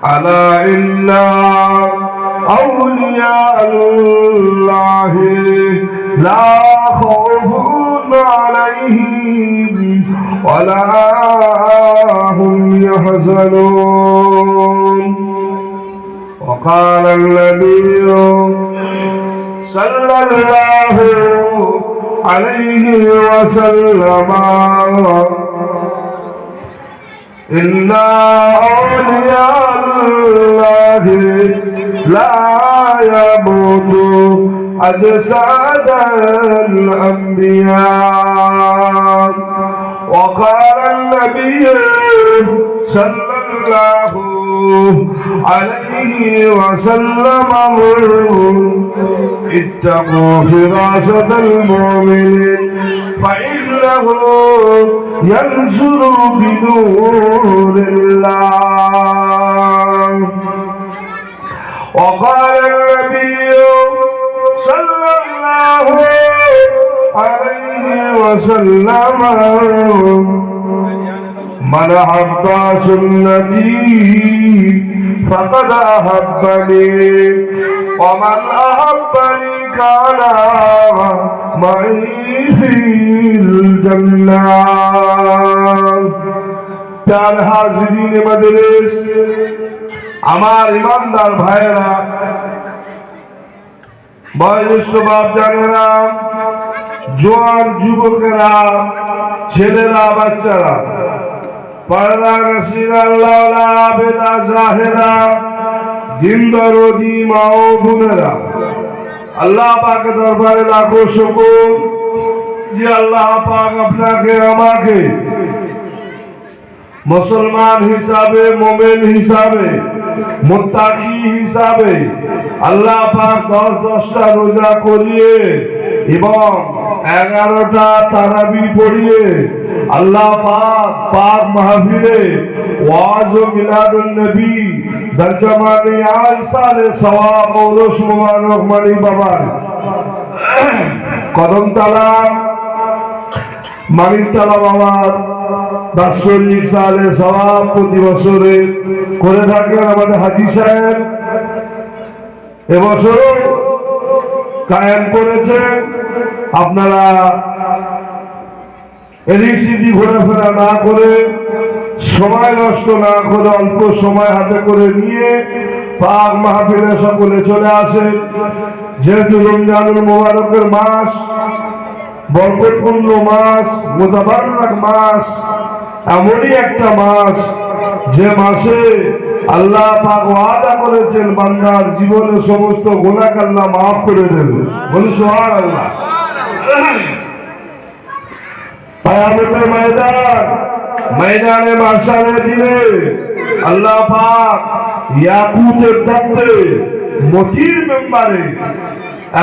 ألا إن أولياء الله لا خوف عليهم ولا هم يحزنون وقال النبي صلى الله عليه وسلم إن أولياء الله لا يموت أجساد الأنبياء وقال النبي صلى الله عليه وسلم اتقوا فراسة المؤمن فإنه ينشر بنور الله وقال النبي صلى الله عليه وسلم من أحب سنتي فقد أحبني ومن أحبني كان معي في الجنة प्यार हाज़रीन मजलिस আমার ইমানদার ভাইরা বয়োজ্যেষ্ঠ বাপ জানেরা জোয়ান যুবকেরা ছেলেরা বাচ্চারা পর্দা নশীন আল্লাহওয়ালা আবেদা জাহেরা দিন দরদি মা ও বোনেরা আল্লাহ পাকের দরবারে লাখো শুকর যে আল্লাহ পাক আপনাকে আমাকে মুসলমান হিসাবে মুমিন হিসাবে মুত্তাকি হিসাবে আল্লাহ পাক 10টা রোজা করিয়ে এবং 11টা তারাবি পড়িয়ে আল্লাহ পাক মাহফিলে ওয়াজ ও মিলাদুন নবী দরজমানে আইসালে সওয়াব ও রোশ মুবারক মানি বাবা কদমতলা মানিকতলা বাবার বাৎসরিক সালে সওয়াব প্রতি বছরে করে থাকেন আমাদের হাজী সাহেব এবছরও কায়েম করেছেন আপনারা এদিক সেদিক ঘোরাফেরা না করে সময় নষ্ট না করে অল্প সময় হাতে করে নিয়ে পাক মাহফিলে সকলে চলে আসেন যেহেতু রমজানুল মুবারকের মাস বরকতপূর্ণ মাস মুতাবারক মাস এমনই একটা মাস যে মাসে আল্লাহ পাক ওয়াদা করেছেন বান্দার জীবনের সমস্ত গুনাহ আল্লাহ মাফ করে দেবে বলি সুবহানাল্লাহ কিয়ামতের ময়দানে মাশারের দিনে আল্লাহ পাক ইয়াকুতের দপ্তে মতির মেম্বারে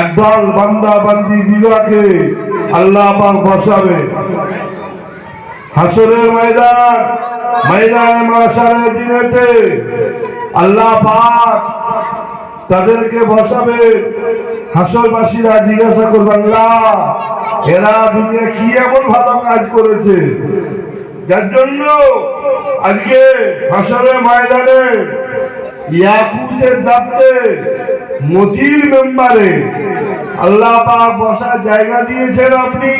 একদল বান্দা বান্দি দিগাকে আল্লাহ পাক বসাবে হাসরের ময়দানে মাশারের দিনেতে আল্লাহ পাক তাদেরকে বসাবে হাসরবাসীরা জিজ্ঞাসা করবে আল্লাহ এরা দুনিয়া কি এমন ভালো কাজ করেছে যার জন্য আজকে হাসরের ময়দানে ইয়াকুতের দাপ্তে মতির মেম্বারে আল্লাহ পাক বসার জায়গা দিয়েছেন আপনি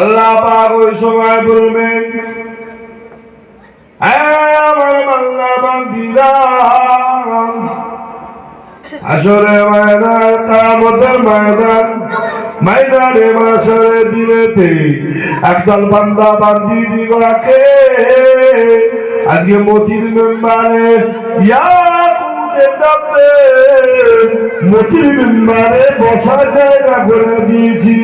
আল্লাহ পাক ওই সময় বলবেন আমার বান্দা বান্দীরা হাসরের ময়দান কিয়ামতের ময়দানে মাশারের দিনেতে একদল বান্দা বান্দি দিগকে আজকে মতির মেম্বারে ইয়াকুতের দাপ্তে মতির মেম্বারে বসার জায়গা করে দিয়েছি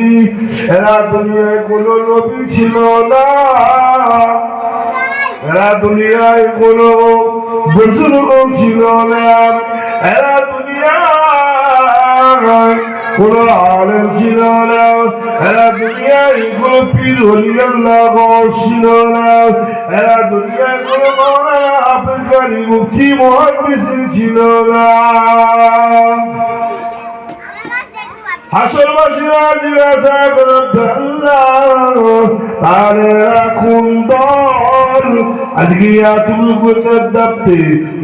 এরা দুনিয়ায় কোনো নবী ছিল না এরা দুনিয়ায় কোনো বুজুর্গ ছিল না এরা দুনিয়ায় কোন আলেম ছিল না এরা দুনিয়ায় কোন পীর ওলি আল্লাহ ছিল না এরা দুনিয়ায় কোন মাওলানা হাফেজ গানি মুফতি মুহাদ্দিস ছিল না হাসরবাসীরা জিজ্ঞাসা করবে আল্লাহ তারে রাখুন দল আজকে এতটুকু দাপ্তে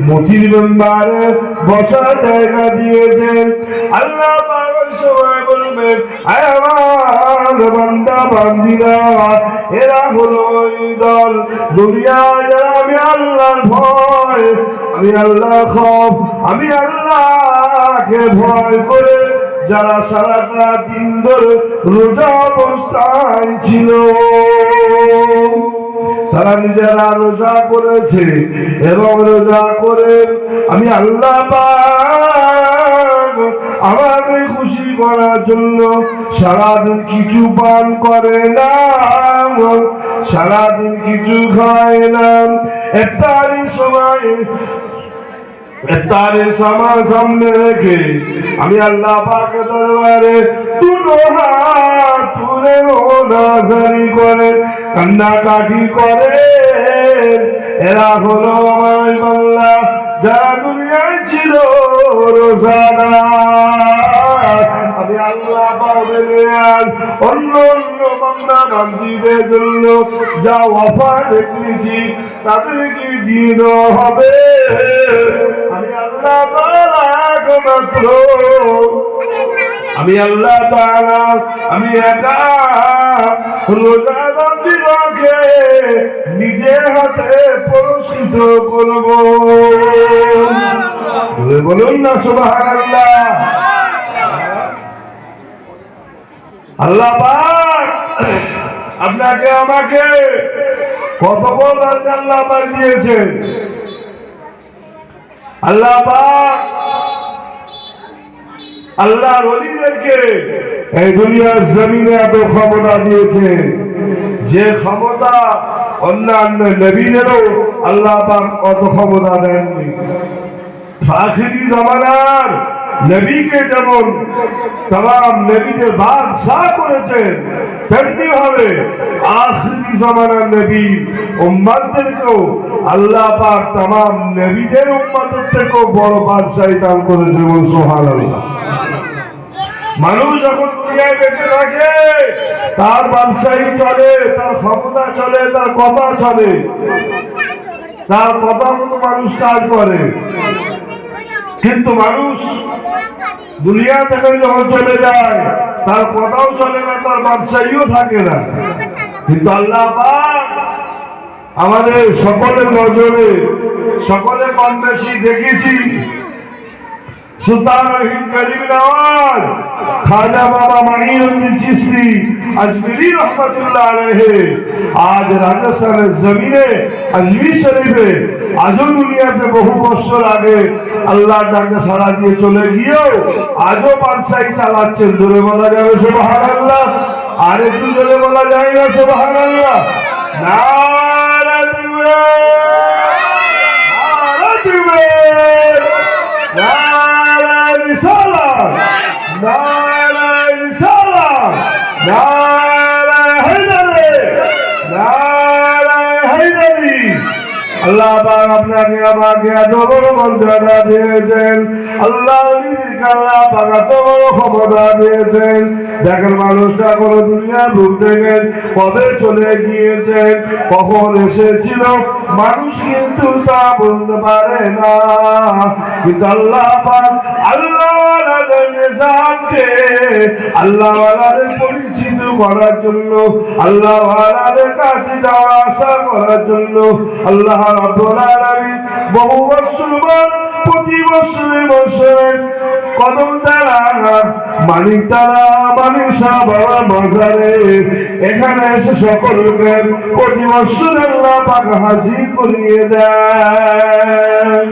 মতির মেম্বারে বসার জায়গা দিয়েছেন আল্লাহ পাগল সবাই বলবেন আয় আমার বান্দা বান্দিরা এরা হলো ওই দল দুনিয়ায় যারা আমি আল্লাহর ভয় আমি আল্লাহ খৌফ আমি আল্লাহকে ভয় করে যারা সারাটা দিন ধরে রোজা অবস্থায় ছিল তারা নিজেরা রোজা করেছে এবং রোজা করে আমি আল্লাহ পাক আমাকে খুশি করার জন্য সারাদিন কিছু পান করে না সারাদিন কিছু খায় না ইফতারের সময় তারে সামার সামনে রেখে আমি আল্লাহ পাকের দরবারে দুটো হাত তুলে নাজারি করে কান্নাকাটি করে এরা হলো আমার বাংলা যারা দুনিয়ায় ছিল রোজাদার আমি আল্লাহ পাকের অন্য অন্য বাংলা বান্দিদের জন্য যা অফার দেখেছি তাদেরকে দিয়ে দেওয়া হবে আমি আল্লাহ মাত্র আমি আল্লাহ তাআলা আমি একা রোজাদারদেরকে নিজের হাতে পুরস্কৃত করব বলুন না সুবহানাল্লাহ আল্লাহ পাক আপনাকে আমাকে কত বড় আল্লাহ পাক দিয়েছেন আল্লাহ পাক আল্লাহর ওলিদেরকে এই দুনিয়ার জমিনে এত ক্ষমতা দিয়েছে যে ক্ষমতা অন্যান্য নবীদেরও আল্লাহ পাক অত ক্ষমতা দেননি আখিরি জামানার নবীকে যেমন तमाम নবীদের বাদশাহ করেছেন তেমনি ভাবে আখিরি জামানার নবী উম্মতদেরকেও আল্লাহ পাক तमाम নবীদের উম্মতের থেকেও বড় বাদশাহী দান করেছেন সুবহানাল্লাহ মানুষ যখন দুনিয়ায় বেঁচে থাকে তার বাদশাহী চলে তার ক্ষমতা চলে তার কথা চলে তার কথা মতো মানুষ কাজ করে কিন্তু মানুষ দুনিয়া থেকে যখন চলে যায় তার কথাও চলে না তার বাদশাহীও থাকে না কিন্তু আল্লাহ পাক আমাদের সকলের নজরে সকলে কম বেশি দেখেছি সুলতান রহিম গরিব নওয়াজ খাজা বাবা মাইনুদ্দিন চিশতি আজমিরি রহমতুল্লাহ আলাইহি আজ রাজস্থানের জমিনে আজমির শরীফে আজও দুনিয়াতে বহু বছর আগে আল্লাহ ডাকে সাড়া দিয়ে চলে গিয়েও আজও বাদশাহী চালাচ্ছেন জোরে বলা যাবে সুবহানাল্লাহ আর একটু জোরে বলা যায় না সুবহানাল্লাহ নারা তাকবীর নারা রিসালাত নারা রিসালাত নারা হায়দারি নারা হায়দারি আল্লাহ পাক আপনাকে আমাকে এত বড় মর্যাদা দিয়েছেন আল্লাহ আল্লাহ পাক এত বড় ক্ষমতা দিয়েছেন দেখেন মানুষটা কোনো দুনিয়া ঘুরতে গেল কবে চলে গিয়েছেন কখন এসেছিল মানুষ কিন্তু তা বলতে পারে না কিন্তু আল্লাহ পাক আল্লাহওয়ালাদের পরিচিত করার জন্য আল্লাহওয়ালাদের কাছে যাওয়া আসা করার জন্য আল্লাহ রাব্বুল আলামিন বহু বছর প্রতি বছরে বছরে কদম তারা মানিক তারা মানিসা বাবা মাজারে এখানে এসে সকলকে প্রতি বছর আল্লাহ পাক হাজির করিয়ে দেন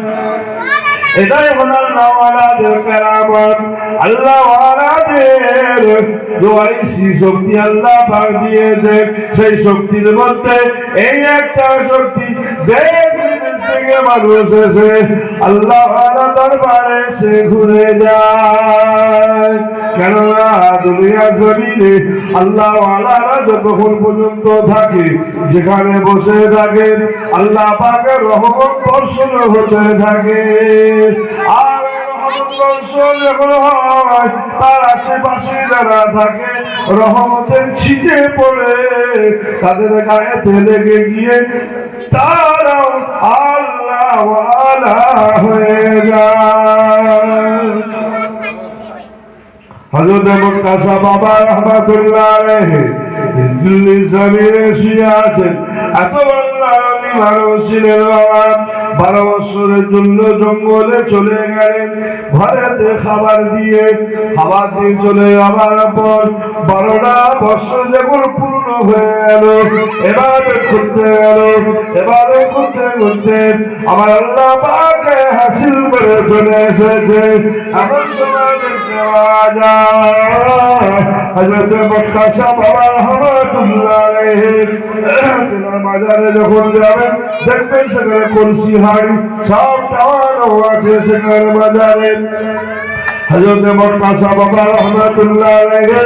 এটাই হলো আল্লাহওয়ালাদের কেরামত আল্লাহওয়ালাদের দোয়াইশি শক্তি আল্লাহ পাক দিয়েছে সেই শক্তির মধ্যে এই একটা শক্তি দেশ বিদেশ থেকে মানুষ এসে আল্লাহওয়ালা দরবারে সে ঘুরে যায় কেননা দুনিয়া জমিনে আল্লাহওয়ালারা যতক্ষণ পর্যন্ত থাকে যেখানে বসে থাকে আল্লাহ পাকের রহমত বর্ষণ হতে থাকে আর রহমত কৌশল যখন হয় তার আশেপাশে যারা থাকে রহমতের ছিটে পড়ে তাদের গায়েতে লেগে গিয়ে তারাও আল্লাহ ওয়ালা হয়ে যায়। হযরত মুর্তাজা বাবা রাহমাতুল্লাহ আলাইহি দিল্লি জমিনে শুয়ে আছেন। এত ভালো ছিলেন বাবা। 12 বছরের জন্য জঙ্গলে চলে গেলেন, ঘরেতে খাবার দিয়ে চলে যাবার পর 12টা বছর যখন পূর্ণ হয়ে গেল, এবারে করতে আমার আল্লাহ পাকে হাসিল করে চলে এসেছে। এমন সময় দেখতে পাওয়া যায় হযরত মুর্তাজা বাবা রাহমাতুল্লাহ আলাইহি তিনার মাজারে যখন যাবেন দেখবেন সেখানে কলসি হাড়ি সব টাওয়ানো আছে সেখানে মাজারে। হযরত মুর্তাজা বাবা রাহমাতুল্লাহ আলাইহি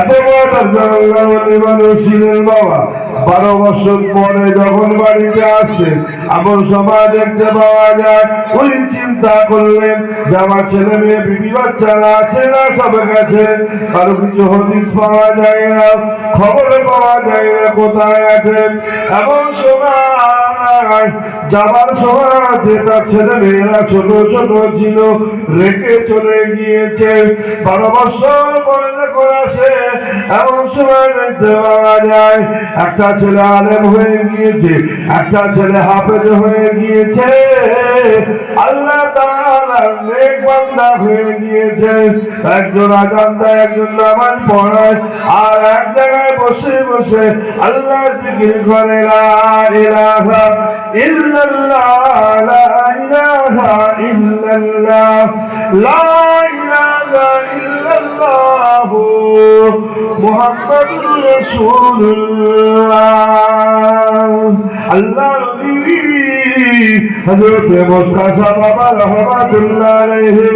এত বড় ছিলেন বাবা। 12 বছর পরে যখন বাড়িতে আসে এমন সময় দেখতে পাওয়া যায়, ওই চিন্তা করলেন যে আমার ছেলে মেয়ে বিবি বাচ্চারা আছে না সব গেছে, কারো কিছু হদিস পাওয়া যায় না, খবর পাওয়া যায় না কোথায় আছে। এমন সময় যাবার সময় যে তার ছেলে মেয়েরা ছোট ছোট ছিল রেখে চলে গিয়েছে। 12 বছর পরে যখন আসে এমন সময় দেখতে পাওয়া যায় একটা ছেলে আলেম হয়ে গিয়েছে, একটা ছেলে হাফেজ হয়ে গিয়েছে, আল্লাহ তাআলার নেক বান্দা হয়ে গিয়েছে। একজন আযান দেয়, একজন নামাজ পড়ায়, আর এক জায়গায় বসে বসে আল্লাহ জিকির করে লা ইলাহা ইল্লাল্লাহ লা ইলাহা ইল্লাল্লাহ লা ইলাহা ইল্লাল্লাহ মুহাম্মাদুর রাসূলুল্লাহ। আল্লাহ হযরত মুর্তাজা বাবা রাহমাতুল্লাহ আলাইহি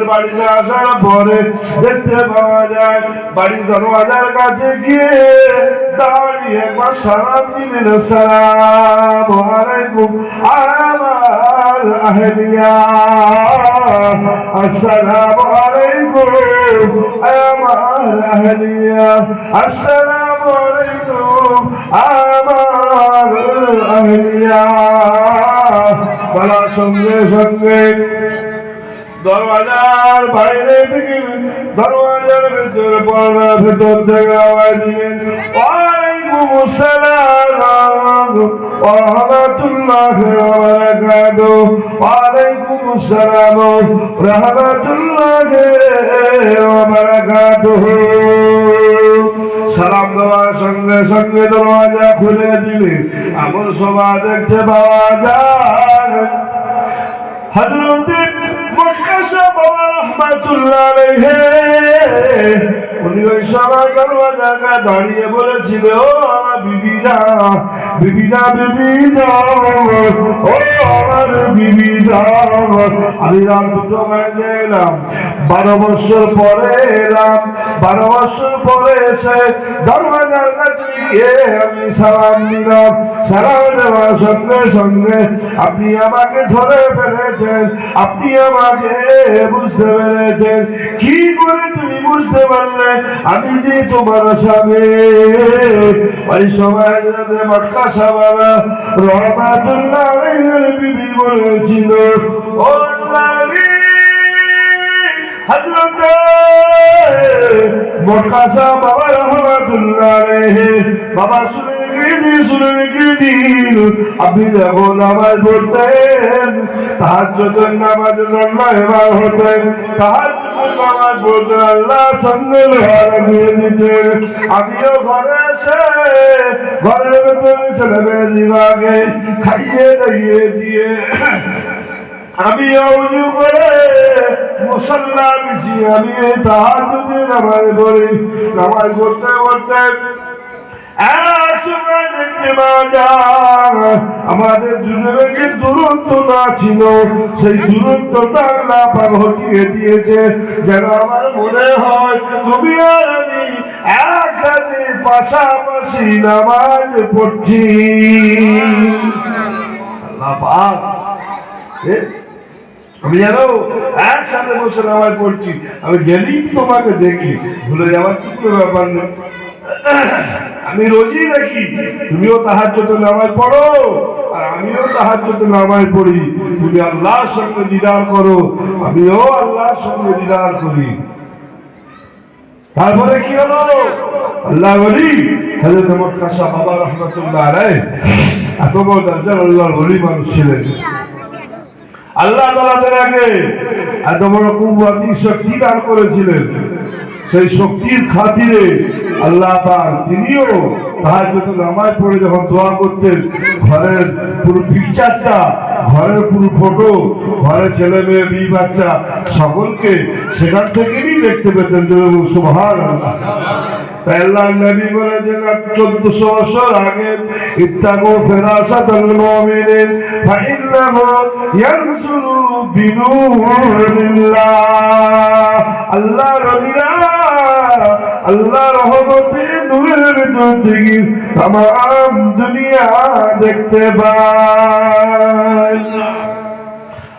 বাড়িতে আসার পরে দেখতে পাওয়া যায় বাড়ির দরওয়াজার কাছে গিয়ে দাঁড়িয়ে একবার সালাম দিলেন, আসসালামু আলাইকুম আমার আহলিয়া, আসসালামু আলাইকুম আমার আহলিয়া, আসসালামু আলাইকুম আমার আহলিয়া। বলার সঙ্গে সঙ্গে দরওয়াজার বাইরে থেকে দরওয়াজার ভেতর থেকে আওয়াজ দিলেন, ওয়ালাইকুম আসসালাম ওয়া রাহমাতুল্লাহি ওয়া বারাকাতুহু, ওয়ালাইকুম আসসালাম ওয়া রাহমাতুল্লাহি ওয়া বারাকাতুহু। সালাম দেওয়ার সঙ্গে সঙ্গে দরওয়াজা খুলে দিলে এমন সময় দেখতে পাওয়া যায় হযরত মুর্তাজা বাবা রাহমাতুল্লাহ আলাইহি উনি ওই সময় দরওয়াজায় দাঁড়িয়ে বলেছিল, ও আমার বিবিরা বিবিরা বিবিরা, ও আমার বিবিরা, আমি রাত 2টো বাজে এলাম, 12 বছর পরে এলাম, 12 বছর পরে এসে দরওয়াজার কাছে গিয়ে আমি সালাম দিলাম। সালাম দেওয়ার সঙ্গে সঙ্গে আপনি আমাকে ধরে ফেলেছেন, আপনি আমাকে বুঝতে পেরেছেন। কি করে তুমি বুঝতে পারলে আমি যে তোমার স্বামী? ওই সময় মুর্তাজা বাবা রাহমাতুল্লাহ আলাইহি বিবি বলেছিল, ও নবী হযরত মুর্তাজা বাবা রাহমাতুল্লাহ আলাইহি, বাবা শুনে আপনি যখন নামাজ পড়তেন তাহাজ্জুদের নামাজে এবার হতেন, তাহাজ্জুদের নামাজ পড়তে আল্লাহ সঙ্গে দিয়ে দিতেন। আমিও ঘরে এসে ঘরের ভেতরে ছেলে মেয়ে দিবাকে খাইয়ে দাইয়ে দিয়ে আমি উযু করে মুসাল্লা বিছিয়ে আমি তাহাজ্জুদের নামাজ পড়ি। নামাজ পড়তে পড়তে আমাদের দুজনকে দূরত্ব না ছিল, সেই দূরত্বটা আল্লাহ পাক হটিয়ে দিয়েছে, যেন আমার মনে হয় তুমি আর আমি একসাথে পাশাপাশি নামাজ পড়ছি। আল্লাহ পাক আমি জানো একসাথে বসে নামাজ পড়ছি, আমি গেলেই তোমাকে দেখি, ভুলে যাওয়ার তো কোনো ব্যাপার নেই। আমি রোজই দেখি তুমিও তাহাজ্জুদে নামাজ পড়ো আর আমিও তাহাজ্জুদে নামাজ পড়ি। তুমি আল্লাহর সঙ্গে দিদার করো, আমিও আল্লাহর সঙ্গে দিদার করি। তারপরে কি হলো? আল্লাহ ওলি হযরত মুর্তজা বাবা রাহমাতুল্লাহ আলাইহি এত বড় দরজার আল্লাহর ওলি মানুষ ছিলেন। আল্লাহ তাআলা তাকে এত বড় কুওয়াতি শক্তি দান করেছিলেন। সেই শক্তির খাতিরে আল্লাহ পাক তিনিও তাহাজ্জুদে নামাজ পড়ে যখন দোয়া করতেন, ঘরের পুরো পিকচারটা, ঘরের পুরো ফটো, ঘরের ছেলে মেয়ে বিবি বাচ্চা সকলকে সেখান থেকেই দেখতে পেতেন। সুবহানাল্লাহ। তাই আল্লাহর নবী বলেছেন 1400 বছর আগে, ইত্তাকু ফিরাসাতাল মুমিনিন ফাইন্নাহু ইয়ানসুরু বিনুরিল্লাহ। আল্লাহর ওলিরা আল্লাহর রহমতে নূরের ভিতর থেকে तमाम দুনিয়া দেখতে পায়।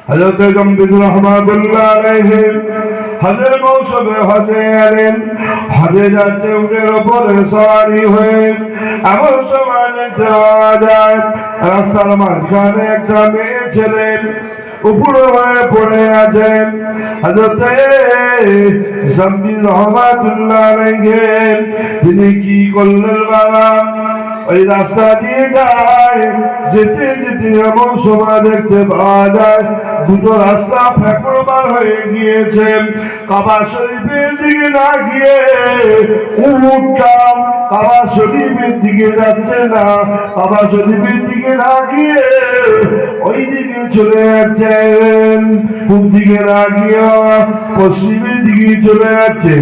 হযরত গম্ভীর রহমাতুল্লাহ আলাইহি হজের মৌসুমে হজে এলেন। হজে যাচ্ছে উটের উপরে সওয়ারি হয়ে, এমন সময় দেখতে পাওয়া যায় রাস্তার মাঝখানে একটা মেয়ে ছেলে উপরে হয়ে পড়ে আছেন। হযরত গম্ভীর রহমাতুল্লাহ আলাইহি তিনি কি করলেন বাবা, ওই রাস্তা দিয়ে যায়, যেতে যেতে এমন সময় দেখতে পাওয়া যায় দুটো রাস্তা ফেকড়বার হয়ে গিয়েছে। কাবা শরীফের দিকে না গিয়ে উটটা কাবা শরীফের দিকে যাচ্ছে না, কাবা শরীফের দিকে না গিয়ে ওই দিকে চলে যাচ্ছেন, পূব দিকে না গিয়ে পশ্চিমের দিকে চলে যাচ্ছে।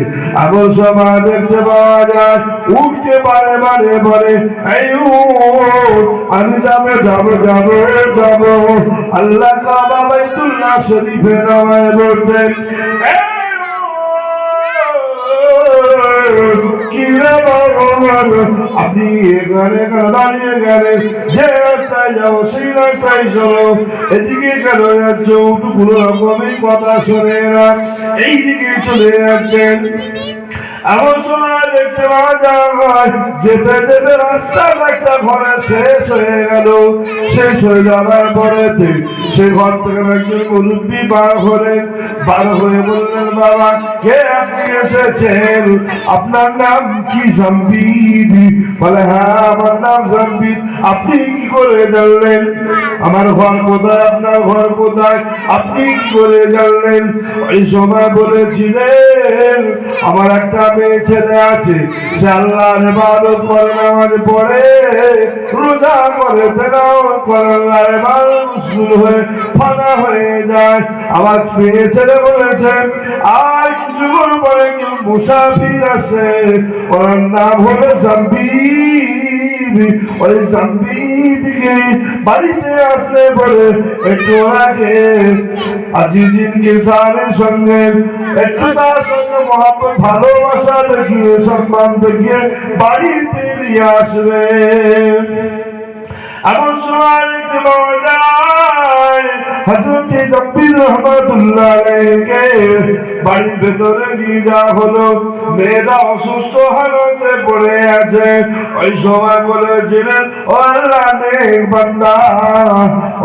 এমন সময় দেখতে পাওয়া যায় উঠতে পারে মানে বলে, আমি যাবো যাবো যাবো যাবো আল্লাহ কাবা বাইতুল্লাহ শরীফে নামায় পড়তেন। আপনি এখানে দাঁড়িয়ে গেলেন, যে রাস্তায় যাবো সেই রাস্তায় চলো, এদিকে কেন যাচ্ছ? কোনো রকমের কথা শোনে না, এইদিকে চলে যাচ্ছেন। এমন সময় দেখতে পাওয়া যায় যেতে যেতে রাস্তার একটা ঘরে শেষ হয়ে গেল। শেষ হয়ে যাওয়ার পরে সে ঘর থেকে একজন মুরব্বী বার হয়ে বললেন, বাবা কে আপনি এসেছেন? আপনার নাম কি? সম্বিত। বলে, হ্যাঁ আমার নাম সম্বিত। আপনি কি করে জানলেন আমার ঘর কোথায়? আপনার ঘর কোথায়? আপনি কি করে জানলেন? ওই সময় বলেছিলেন আমার একটা মেয়ে ছেলে আছে, সে আল্লাহর ইবাদত করে, নামাজ পড়ে, রোজা করে, তেলাওয়াত করে, আল্লাহর ইবাদত শুরু হয়ে ফানা হয়ে যায়। আমার মেয়ে ছেলে বলেছেন আর কিছুক্ষণ পরে কেউ মুসাফির আসে, ওর নাম হলো সম্বিত। ওই সম্বিতকে বাড়িতে আসলে বলে একটু আগে আজিজিন কিসানের সঙ্গে একটু তার সঙ্গে মহাব্বত ভালোবাসা দেখিয়ে, সম্মান দেখিয়ে বাড়িতে নিয়ে আসবে। এমন সময় দেখতে পাওয়া যায় হযরত গম্ভীর রহমাতুল্লাহ আলাইহিকে বাড়ির ভেতরে নিয়ে যাওয়া হলো। মেয়েরা অসুস্থ হালতে পড়ে আছে। ওই সময় বলেছিলেন, ও আল্লাহর নেক বান্দা,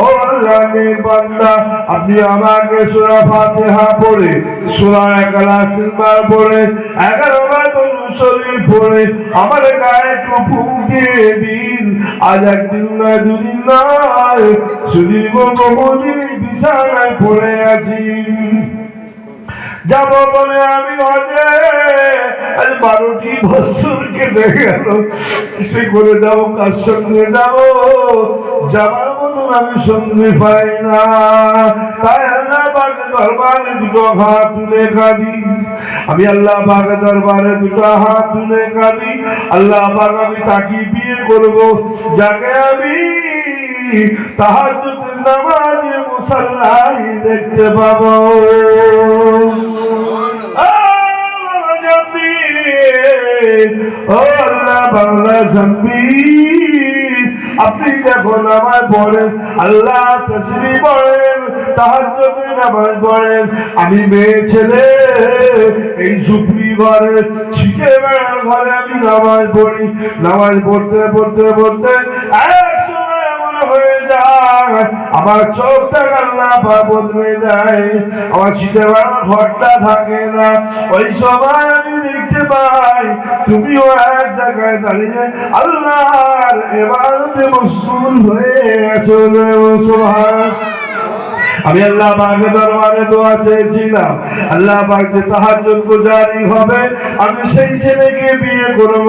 ও আল্লাহর নেক বান্দা, আপনি আমাকে সূরা ফাতিহা পড়ে, সূরা ইখলাস তিনবার পড়ে, 11 বার দরুদ শরীফ পড়ে আমার গায়ে একটু ফুঁক দিয়ে দিন। আজ একদিন নয়, দুদিন নয়, সুদীর্ঘ বহুদিন বিছানায় পড়ে আছি। যাব বলে আমি হজে 12টি বছর কেটে গেল। সে করে যাবো, কার সঙ্গে যাবো? যাবার মতন আমি সঙ্গে পাই না। তাই আল্লাহ পাকের দরবারে দুটো হাত তুলে কাঁদি। আমি আল্লাহ পাকের দরবারে দুটো হাত তুলে কাঁদি। আল্লাহ পাক আমি তাকে বিয়ে করবো, যাকে আমি তাহাজ্জুদের নামাজে মুসাল্লায় দেখতে পাবো। ও আল্লাহ বাংলা সম্বিত, আপনি যখন নামাজ পড়েন, আল্লাহ তাসবিহ পড়েন, তাহাজ্জুদের নামাজ পড়েন, আমি মেয়ে ছেলে এই ঝুপড়ি ঘরে ছিটে বেড়ার ঘরে আমি নামাজ পড়ি। নামাজ পড়তে পড়তে পড়তে এক সময় এমন হয়ে যায় আমার চোখটা কান্না বদলে যায়, আমার ছিটে বেড়ার ঘরটা থাকে না। ওই সময় আমি দেখতে পাই তুমিও এক জায়গায় দাঁড়িয়ে আল্লাহর ইবাদতে মশগুল হয়ে আছো। সুবহানাল্লাহ। আমি আল্লাহ পাকের দরবারে দোয়া চেয়েছিলাম, আল্লাহ পাক যে তাহাজ্জুদ গুজারি হবে আমি সেই ছেলেকে বিয়ে করব,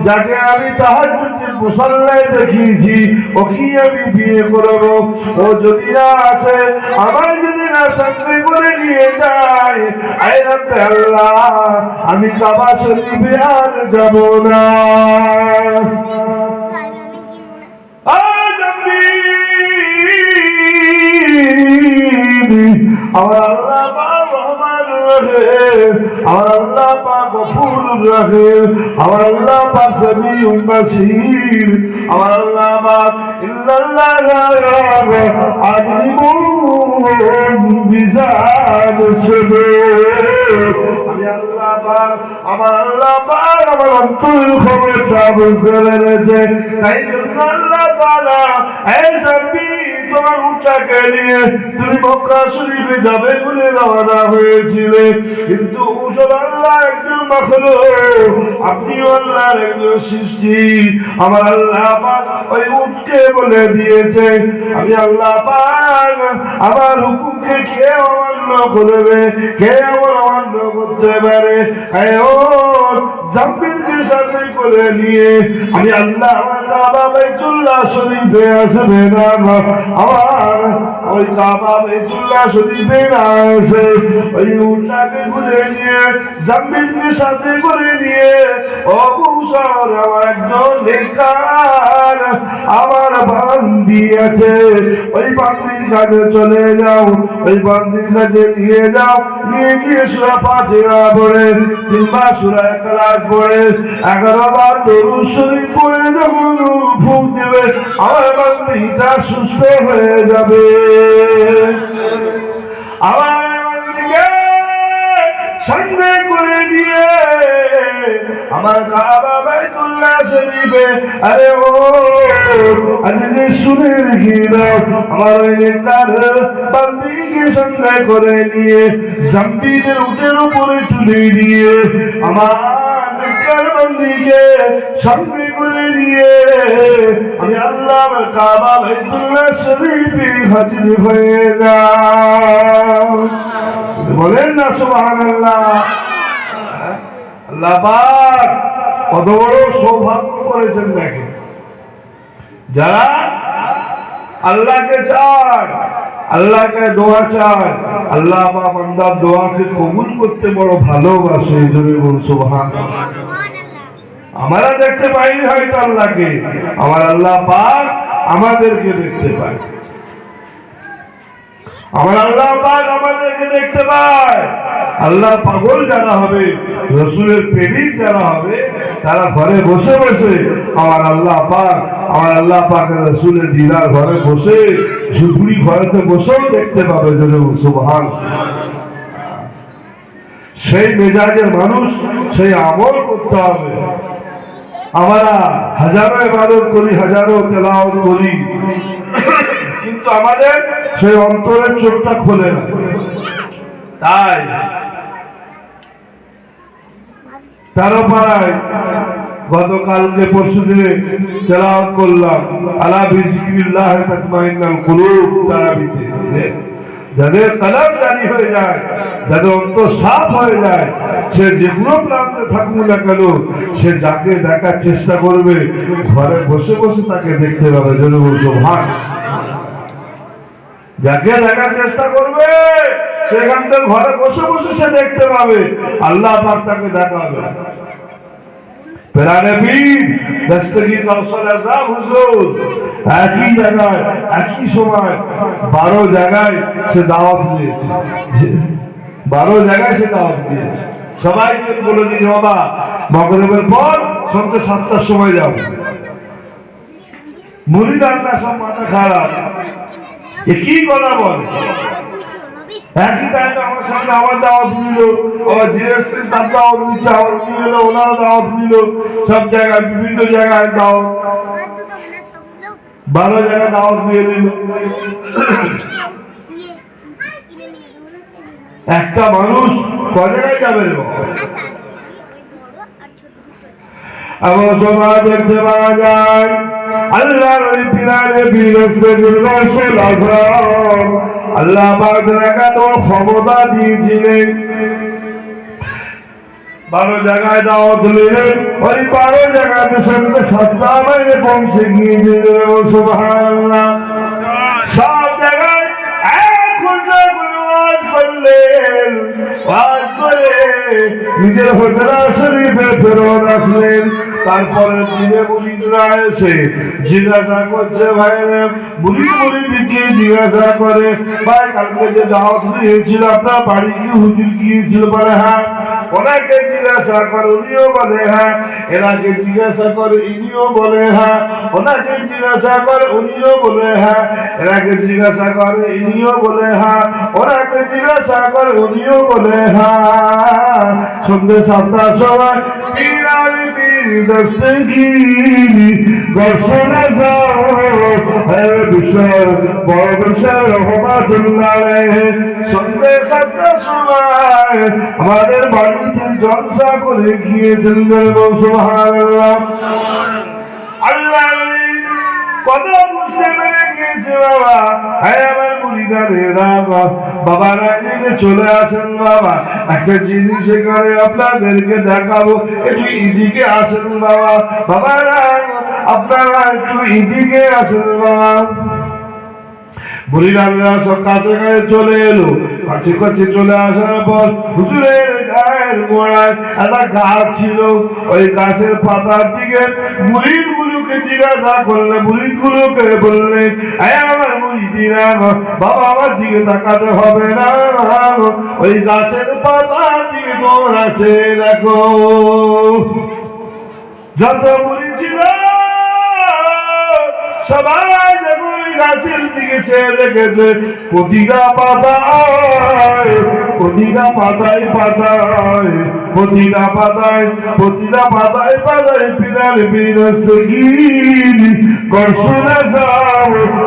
যাকে আমি তাহাজ্জুদের মুসাল্লায় দেখিয়েছি ওকে আমি বিয়ে করব। ও যদি না আসে, আমার যদি না সঙ্গে করে নিয়ে যায়, আয় রাতে আল্লাহ আমি কাবা শরীফে আর যাব না। আমার আল্লাহ পাক রহমান রহিম, আমার আল্লাহ পাক গফুর রহিম, আমার আল্লাহ পাক সামিউল বাসীর, আমার আল্লাহ পাক ইল্লাল্লাহ আলিমুন বিজাত সুবুর। আমি আল্লাহ পাক, আমার আল্লাহ পাক আমার অন্তরের খবরটা বুঝতে পেরেছে। তাই জন্য আল্লাহ তাআলা এই সাবি তোমার উটটাকে নিয়ে তুমি মক্কা শরীফে যাবে বলে রওনা হয়েছিলে, কিন্তু উট আল্লাহ একজন মাখলুক, আপনিও আল্লাহর একজন সৃষ্টি। আমার আল্লাহ পাক ওই উটকে বলে দিয়েছে আমি আল্লাহ পাক আমার হুকুমকে কে অমান্য করবে, কে আমার অমান্য করতে পারে। ও জাম্বিলকে সাথে করে নিয়ে আমি আল্লাহ আমার কাবা বাইতুল্লাহ শরীফে আসবে না, আমার ওই কাবা বাইতুল্লাহ শরীফে না আসে, ওই উটটাকে ঘুরে নিয়ে জাম্বিলকে সাথে করে নিয়ে অবসর আমার একজন নেককার আমার বান্দি আছে, ওই বান্দির কাছে চলে যাও, ওই বান্দির কাছে নিয়ে যাও, নিয়ে গিয়ে সূরা ফাতিহা পড়ে 3 বার সূরা ইখলাস পড়ে 11 বার দরুদ শরীফ পড়ে যখন ফুঁক দেবে আমার বান্দিটা সুস্থ হয়ে যাবে। আমার বান্দিকে সঙ্গে করে নিয়ে আমার কাবা বাইতুল্লাহ শরীফে, আরে ও আজকে শুনে রেখে দাও, আমার ওই নেককার বান্দিকে সঙ্গে করে নিয়ে জাম্বিলের উটের উপরে তুলে দিয়ে আমার নেককার বান্দিকে সঙ্গে করে নিয়ে আমি আল্লাহ কাবা বাইতুল্লাহ শরীফে হাজির হয়ে যাও। বলেন না সুবহানাল্লাহ। আল্লাহ পাক কত বড় সৌভাগ্য করেছেন দেখেন, যারা আল্লাহকে চায়, আল্লাহকে দোয়া চায়, আল্লাহ পাক বান্দার দোয়াকে কবুল করতে বড় ভালোবাসে। এই জন্য বলুন সুবহানাল্লাহ। আমরা দেখতে পাইনি হয়তো আল্লাহকে, আমার আল্লাহ পাক আমাদেরকে দেখতে পায়। আমার আল্লাহ পাক আমাদেরকে দেখতে পায়। আল্লাহ পাগল যারা হবে, রসুলের প্রেমিক যারা হবে, তারা ঘরে বসে বসে আমার আল্লাহ পাকের রসুলের দিদার ঘরে বসে ঝুপড়ি ঘরেতে বসেও দেখতে পাবে। সুবহানাল্লাহ। সেই মেজাজের মানুষ, সেই আমল করতে হবে। আমরা হাজারো ইবাদত করি, হাজারো তেলাওয়াত করি, কিন্তু আমাদের সেই অন্তরের চোখটা খোলে না। তাই তারপরায় গতকালকে পরশু দিনে তেলাওয়াত করলাম আলা বিযিকরিল্লাহ তাতমাইন্নাল কুলুব, তারাবিতে যাদের কলব জারি হয়ে যায়, যাদের অন্তর সাফ হয়ে যায়, সে যে কোনো প্রান্তে থাকুক না কেন, সে যাকে দেখার চেষ্টা করবে ঘরে বসে বসে তাকে দেখতে পাবে। সুবহানাল্লাহ। যাকে দেখার চেষ্টা করবে সেখান থেকে ঘরে বসে বসে সে দেখতে পাবে, আল্লাহ পাক তাকে দেখাবে। প্রাণে বীর দস্তগীর কাউসার আযম হুজুর একই জায়গায় একই সময় 12 জায়গায় সে দাওয়াত দিয়েছে, 12 জায়গায় সে দাওয়াত দিয়েছে। সবাইকে বলে দিয়েছে বাবা মাগরিবের পর সন্ধ্যা 7টার সময় যাও। মুরিদানরা সব মাথা খারাপ, এ কি কথা বলে? একই টাইমে আমার সামনে আমার দাওয়াত নিল, আবার জিএসটি তার দাওয়াত নিচ্ছে, আবার উনি এলো ওনার দাওয়াত নিল, সব জায়গায় বিভিন্ন জায়গায় দাওয়াত, 12 জায়গায় দাওয়াত দিয়ে দিল। একটা মানুষ ক জায়গায় যাবে? আমার সমাজ দেখতে পাওয়া যায় আল্লাহর ওই পিরানে রাসূল আকরাম আল্লাহ পাক এত ক্ষমতা দিয়েছিলেন, 12 জায়গায় দাওয়াত দিলেন, ওই 12 জায়গাতে সঙ্গে 7টা মাইলে পৌঁছে গিয়েছিলেন। সুবহানাল্লাহ। সব জায়গায় এক ঘন্টা করে ওয়াজ করলেন, ওয়াজ করে নিজের হোটেল শরীফে ফেরত আসলেন। তারপরে দিনে মুরিদরা এসে জিজ্ঞাসা করছে, ভাইরে মুরিদকে জিজ্ঞাসা করে, ভাই কালকে যে দাওয়াত দিয়েছিল আপনার বাড়ি কি হুজুর গিয়েছিল? বলে হ্যাঁ। ওনাকে জিজ্ঞাসা করে, উনিও বলে হ্যাঁ। এনাকে জিজ্ঞাসা করে, ইনিও বলে হ্যাঁ। ওনাকে জিজ্ঞাসা করে, উনিও বলে হ্যাঁ। এনাকে জিজ্ঞাসা করে, ইনিও বলে হ্যাঁ। ওনাকে জিজ্ঞাসা করে, উনিও বলে হ্যাঁ। সন্ধ্যে 7টার সময় দস্তগিরি ঘোষণা যাও বিশ্বর বড় বিশ্বর রহমাতুল্লাহ আলাইহি সন্ধ্যে 7টার সময় আমাদের বাড়িতে জলসা করে গিয়েছেন। সুবহানাল্লাহ। আল্লাহ কথা বুঝতে পেরে গিয়েছে বাবা। হ্যাঁ আমার মুরিদানেরা বাবারা এদিকে চলে আসেন বাবা, একটা জিনিস এখানে আপনাদেরকে দেখাবো, একটু এদিকে আসেন বাবা। বাবারা আপনারা একটু এদিকে আসেন বাবা। মুরিদানরা সব কাছে কাছে চলে এলো, কাছে কাছে চলে আসার পর হুজুরের গায়ের গোড়ায় একটা গাছ ছিল, ওই গাছের পাতার দিকে মুরিদগুলোকে জিজ্ঞাসা করলে, মুরিদগুলোকে বললেন, আমার মুরিদিরা বাবা আমার দিকে তাকাতে হবে না, ওই গাছের পাতার দিকে তোর আছে দেখো। যত মুরিদ ছিল সবাই যখন গাছের দিকে চেয়ে দেখেছে, প্রতিটা পাতায় প্রতিটা পাতায় পাতায় প্রতিটা পাতায় প্রতিটা পাতায় পাতায় পিরাল ঘোষণা যাও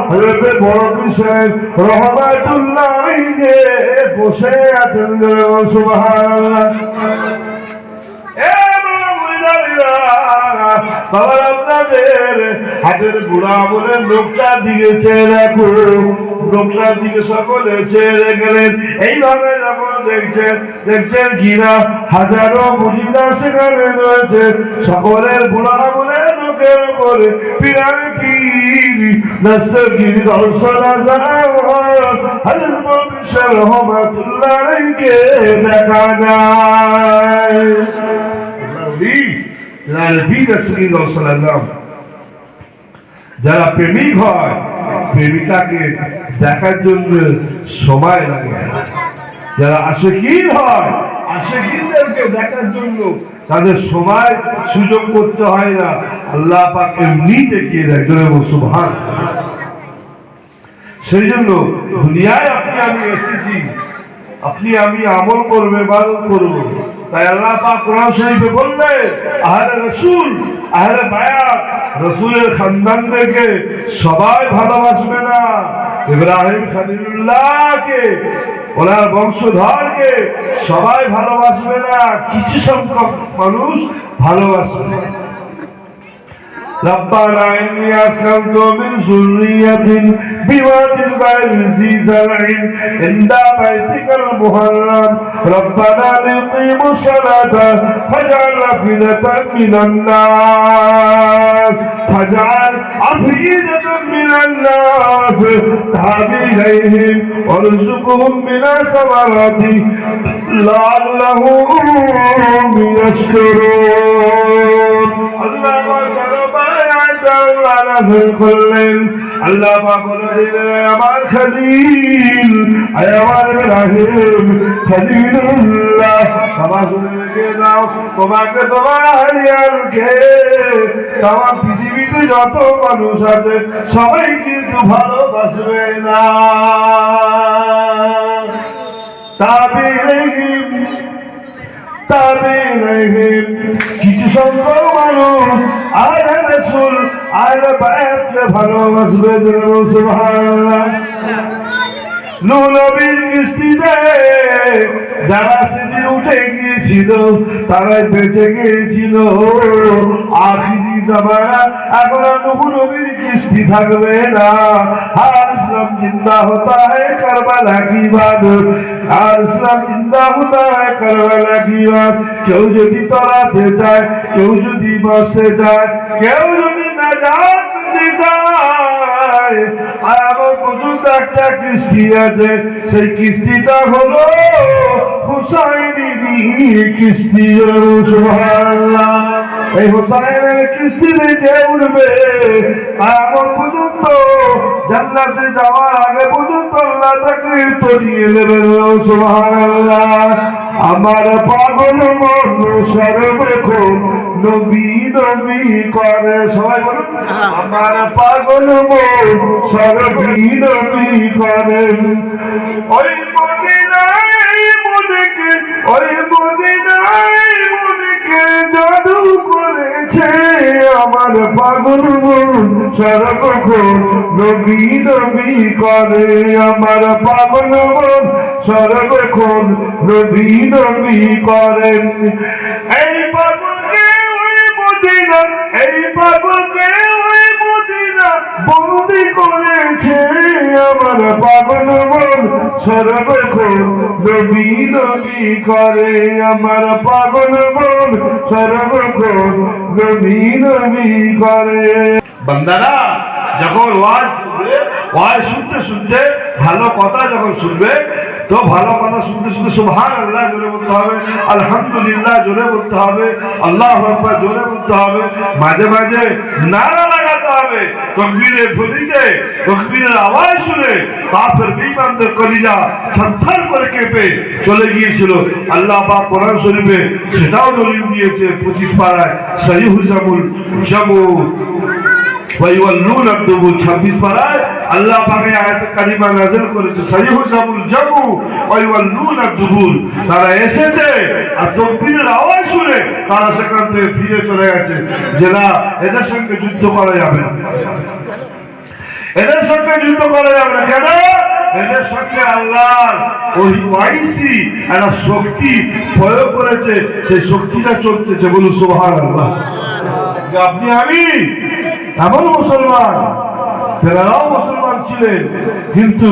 হযরত বড় বিষয় রহমাতুল্লাহ আলাইহি বসে আছেন। সুবহানাল্লাহ। বাবা আপনাদের হাতের বুড়া বলে লোকটা দিয়েছে দেখো, লোকটার দিকে সকলে ছেড়ে গেলেন। এইভাবে যখন দেখছেন ঘিরা হাজারো মুরিদা সেখানে রয়েছে, সকলের বুড়া বলে লোকের উপরে পিরান কি দস্তগিরি দর্শনা যাও হযরত বিশ্বর রহমাতুল্লাহ আলাইহি দেখা যায়। যারা প্রেমিক হয় প্রেমিকাকে দেখার জন্য সময় লাগে, যারা আশিকিন হয় আশিকিনদেরকে দেখার জন্য তাদের সময় সুযোগ করতে হয় না, আল্লাহ পাক এমনি দেখিয়ে দেয়। সুবহানাল্লাহ। সেই জন্য দুনিয়ায় আপনি আমি এসেছি, আপনি আমি আমল করবে ইবাদত করব, তাই আল্লাহ পাক কোরআন শরীফে বললেন আহলে রাসূল আহলে বায়াত রাসূলের খানদানদেরকে সবাই ভালোবাসবে না, ইব্রাহিম খলিলুল্লাহকে ওনার বংশধরকে সবাই ভালোবাসবে না, কিছু সংখ্যক মানুষ ভালোবাসবে। ربنا إني أسكنت من ذريتي بواد غير ذي زرع عند بيتك المحرم ربنا ليقيموا الصلاة فاجعل أفئدة من الناس تهوي إليهم وارزقهم من الثمرات لعلهم يشكرون. আল্লাহ নাযিল করলেন। আল্লাহ পাক বললেন, আমার খলিল, আমার ইব্রাহিম খলিলুল্লাহ, আমার রেখে দাও, তোমাকে তোমার আলিয়ালকে তামাম পৃথিবীতে যত মানুষ আছে সবাই কিন্তু ভালোবাসবে না। কিছু সংখ্যক মানুষ আল্লাহ রাসূল আল্লাহ বায়াতকে ভালোবাসবে। সুবহানাল্লাহ। নূহ নবীর কিস্তিতে যারা সেদিন উঠে গিয়েছিল তারাই বেঁচে গিয়েছিল। আখিরি জামানা এখন নূহ নবীর কিস্তি থাকবে না। আর ইসলাম জিন্দা হতা है কারবালা কি বাত, আর ইসলাম জিন্দা হতা है কারবালা কি বাত। কেউ যদি তরাতে চায়, কেউ যদি বাঁচতে চায়, কেউ যদি নাজাত পেতে চায়, আমার পর্যন্ত একটা কিস্তি আছে, সেই কিস্তিটা হলো হুসাইনের কিস্তি। সুবহানাল্লাহ। এই হুসাইনের কিস্তিতে যে উঠবে আমার পর্যন্ত জান্নাতে যাওয়ার আগে পর্যন্ত আল্লাহ তাকে তরিয়ে নেবেন। সুবহানাল্লাহ। আমার পাগল মন সর্বক্ষণ নবী নবী করে। সবাই বলুন, আমার পাগল মন সর্বী নবী করে। ওই মদিনায় মনকে, ওই মদিনায় মনকে জাদু করেছে। আমার পাগল মন সর্বক্ষণ নবী নবী করে। আমার পাগল মন সর্বক্ষণ নবী নবী করেন। এই পাগলকে ওই মদিনা, এই পাগলকে ওই মদিনা বন্দি করেছে। আমার পাগল মন সর্বক্ষণ নবী নবী করে। আমার পাগল মন সর্বক্ষণ নবী নবী করে। বান্দারা যখন ওয়াজ শুনবে, ওয়াজ শুনতে শুনতে ভালো কথা যখন শুনবে, তো ভালো কথা শুনতে শুনতে সুবহানাল্লাহ জোরে বলতে হবে, আলহামদুলিল্লাহ জোরে বলতে হবে, আল্লাহু আকবার জোরে বলতে হবে। মাঝে মাঝে নারা লাগাতে হবে। তাকবীরের ধ্বনিতে, তাকবীরের আওয়াজ শুনে কাফের বেঈমানদের কলিজা থরথর করে কেঁপে চলে গিয়েছিল। আল্লাহ পাক কোরআন শরীফে সেটাও দলিল দিয়েছে 25 পারায়, সহিহুল জামু ওয়াইওয়াল্লুনা দুবুর 26 পারায় আল্লাহ পাক এই আয়াত কারিমা নাযিল করেছে। সহিহুল জামু ওয়াইওয়াল্লুনা দুবুর, তারা এসেছে আর তাকবীরের আওয়াজ শুনে তারা সেখান থেকে ফিরে চলে গেছে যে না, এদের সঙ্গে যুদ্ধ করা যাবে না, এদের সঙ্গে যুদ্ধ করা যাবে না। কেন? এদের সঙ্গে আল্লাহর ওই ওয়াইসি একটা শক্তি প্রয়োগ করেছে, সেই শক্তিটা চলতেছে। বলুন সুবহানাল্লাহ। আপনি আমি এমন মুসলমান, তারাও মুসলমান ছিলেন, কিন্তু